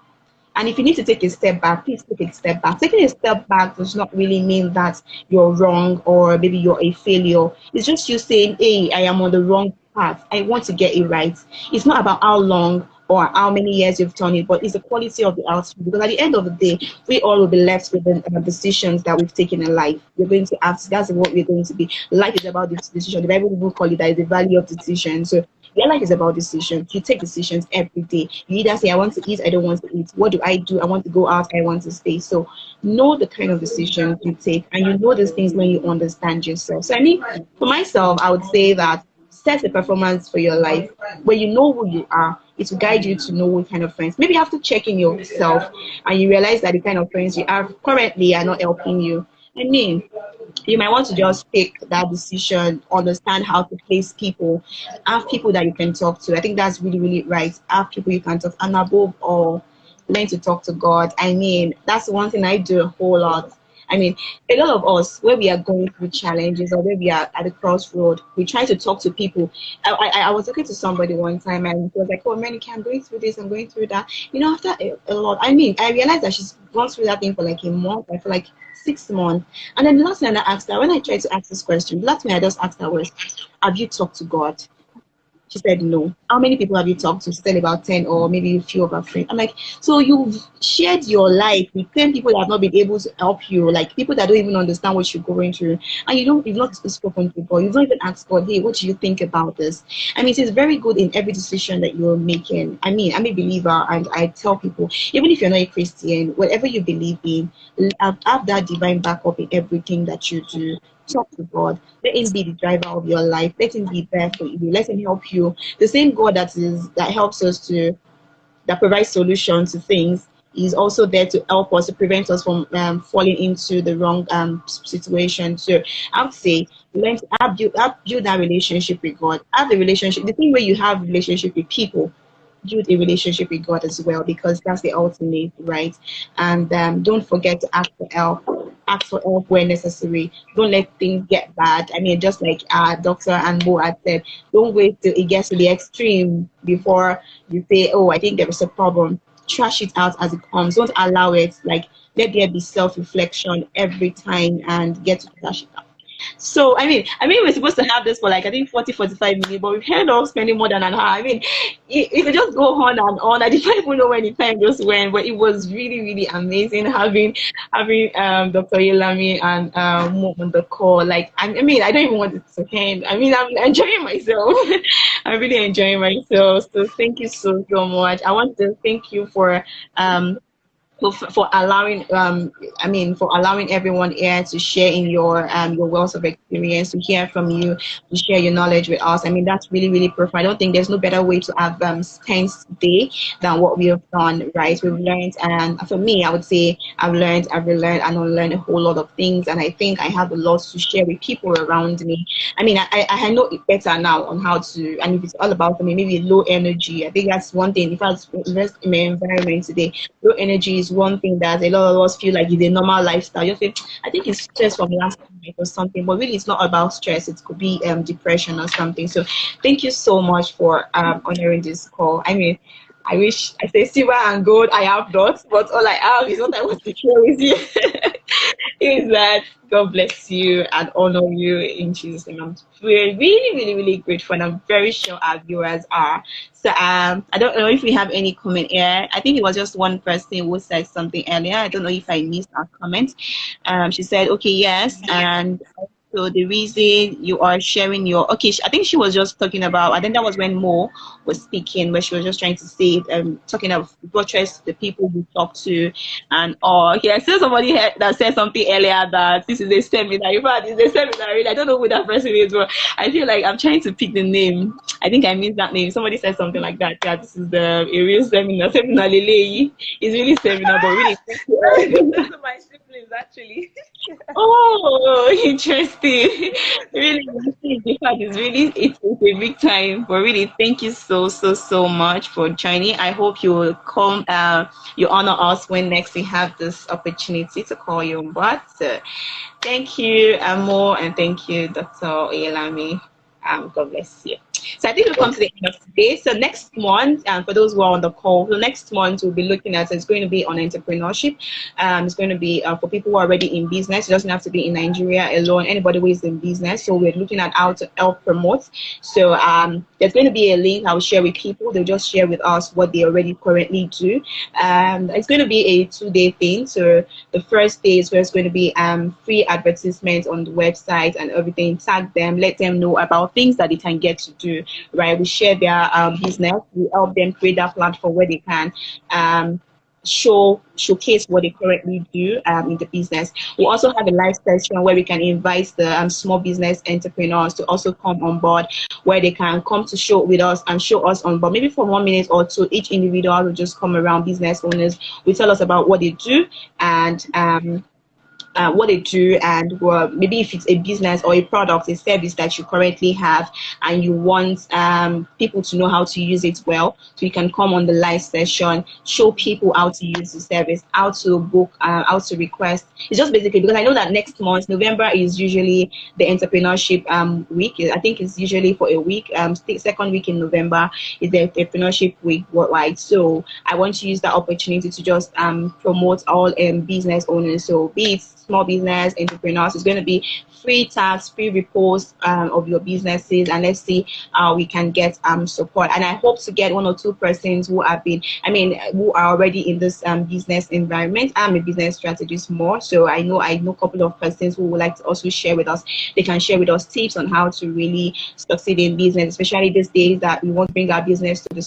S1: And if you need to take a step back, please take a step back. Taking a step back does not really mean that you're wrong or maybe you're a failure. It's just you saying, hey, I am on the wrong path. I want to get it right. It's not about how long or how many years you've done it, but it's the quality of the outcome. Because at the end of the day, we all will be left with the decisions that we've taken in life. We're going to ask, that's what we're going to be. Life is about this decision. The Bible will call it that is the value of decision. So your life is about decisions. You take decisions every day. You either say, I want to eat, I don't want to eat. What do? I want to go out, I want to stay. So know the kind of decisions you take, and you know these things when you understand yourself. So I mean, for myself, I would say that set a performance for your life where you know who you are. It will guide you to know what kind of friends. Maybe after checking yourself and you realize that the kind of friends you have currently are not helping you. I mean, you might want to just take that decision, understand how to place people, have people that you can talk to. I think that's really, really right. Have people you can talk to, and above all, learn to talk to God. I mean, that's one thing I do a whole lot. I mean, a lot of us, where we are going through challenges or where we are at the crossroad, we try to talk to people. I was talking to somebody one time and he was like, oh, Monica, I'm going through this, I'm going through that. You know, after a lot, I mean, I realized that she's gone through that thing for like a month, I feel like 6 months. And then the last thing I asked her, when I tried to ask this question, the last thing I just asked her was, have you talked to God? She said no. How many people have you talked to? She said about 10 or maybe a few of her friends. I'm like, so you've shared your life with 10 people that have not been able to help you, like people that don't even understand what you're going through. And you've not spoken to God. You've not even asked God, hey, what do you think about this? I mean, it is very good in every decision that you're making. I mean, I'm a believer and I tell people, even if you're not a Christian, whatever you believe in, have that divine backup in everything that you do. Talk to God. Let him be the driver of your life. Let him be there for you. Let him help you. The same God that helps us that provides solutions to things is also there to help us, to prevent us from falling into the wrong situation. So I would say learn to build that relationship with God. Have the relationship. The thing where you have relationship with people, build a relationship with God as well, because that's the ultimate, right? And don't forget to ask for help. Ask for help where necessary. Don't let things get bad. I mean, just like Dr. Anbo had said, don't wait till it gets to the extreme before you say, oh, I think there is a problem. Trash it out as it comes. Don't allow it. Like, let there be self-reflection every time and get to trash it out. So I mean, we're supposed to have this for like I think 40-45 minutes, but we've ended up spending more than an hour. I mean, it could just go on and on. I didn't even know when the time just went, but it was really, really amazing having Dr. Yelami and Mo on the call. Like I mean, I don't even want it to end. I mean, I'm enjoying myself. I'm really enjoying myself. So thank you so much. I want to thank you for allowing for allowing everyone here to share in your wealth of experience, to hear from you, to share your knowledge with us. I mean, that's really, really profound. I don't think there's no better way to have spent today than what we have done, right? We've learned, and for me, I would say I've relearned and unlearned a whole lot of things, and I think I have a lot to share with people around me. I mean, I know it better now on how to, and if it's all about me, maybe low energy. I think that's one thing. If I invest in my environment today, low energy is one thing that a lot of us feel like is a normal lifestyle. You think, I think it's stress from last night or something, but really it's not about stress. It could be depression or something. So thank you so much for honoring this call. I mean, I wish I say silver and gold I have not, but all I have is what I want to share with you. Is that God bless you and honor you in Jesus' name. I'm really, really, really grateful, and I'm very sure our viewers are. So I don't know if we have any comment here. I think it was just one person who said something earlier. I don't know if I missed our comment. She said, okay, yes, and So the reason you are sharing your, okay, I think she was just talking about, I think that was when Mo was speaking, where she was just trying to say, talking of buttress the people you talk to and all. Okay, I saw somebody that said something earlier that this is a seminar. In fact, it's a seminar. Really. I don't know who that person is, but I feel like I'm trying to pick the name. I think I missed that name. Somebody said something like that. Yeah, this is the a real seminar. Seminar Lele. It's really seminar, but really.
S2: Those are my siblings, actually.
S1: Oh, interesting. Really, in fact, it's a big time. But really, thank you so much for joining. I hope you will come, you honor us when next we have this opportunity to call you on board. So, thank you, Amo, and thank you, Dr. Oyelami. God bless you. So I think we've come to the end of today. So next month, for those who are on the call, the next month we'll be looking at, it's going to be on entrepreneurship. It's going to be for people who are already in business. It doesn't have to be in Nigeria alone. Anybody who is in business. So we're looking at how to help promote. So there's going to be a link I'll share with people. They'll just share with us what they already currently do. It's going to be a 2-day thing. So the first day is where it's going to be free advertisements on the website and everything. Tag them, let them know about things that they can get to do, right? We share their business. We help them create that platform where they can showcase what they currently do in the business. We also have a live session where we can invite the small business entrepreneurs to also come on board, where they can come to show with us and show us on board. Maybe for 1 minute or two, each individual will just come around, business owners will tell us about what they do and what they do, and maybe if it's a business or a product, a service that you currently have and you want people to know how to use it well, so you can come on the live session, show people how to use the service, how to book, how to request. It's just basically because I know that next month, November, is usually the entrepreneurship week. I think it's usually for a week. Second week in November is the entrepreneurship week worldwide. So I want to use that opportunity to just promote all business owners. So be it small business entrepreneurs, it's going to be free tags, free reposts of your businesses, and let's see how we can get support. And I hope to get 1 or 2 persons who have been, who are already in this business environment. I'm a business strategist more, so I know a couple of persons who would like to also share with us. They can share with us tips on how to really succeed in business, especially these days that we want to bring our business to the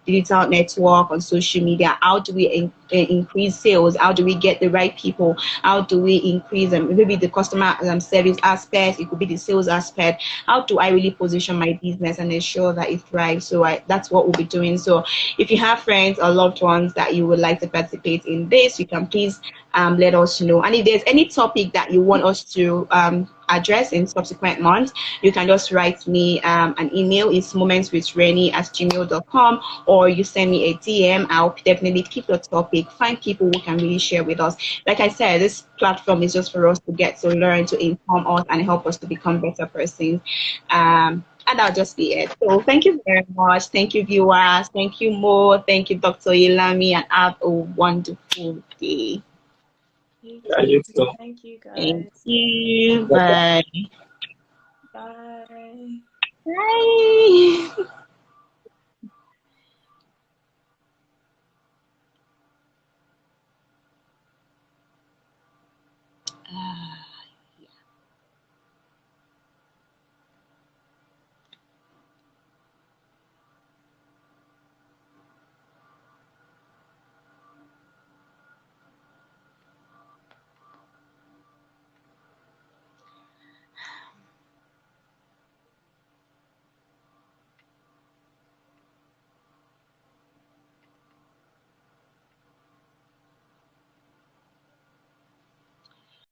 S1: digital network, on social media. How do we increase sales? How do we get the right people? How do we increase maybe the customer service aspect? It could be the sales aspect. How do I really position my business and ensure that it thrives? So that's what we'll be doing. So if you have friends or loved ones that you would like to participate in this, you can please let us know. And if there's any topic that you want us to address in subsequent months, you can just write me an email. It's momentswithreenie@gmail.com, or you send me a DM. I'll definitely keep your topic, find people who can really share with us. Like I said, this platform is just for us to get to learn, to inform us and help us to become better persons. And that'll just be it. So thank you very much. Thank you, viewers. Thank you, Mo. Thank you, Dr. Ilami, and have a wonderful day.
S2: Thank you, guys.
S1: Thank you. Bye.
S2: Bye.
S1: Bye.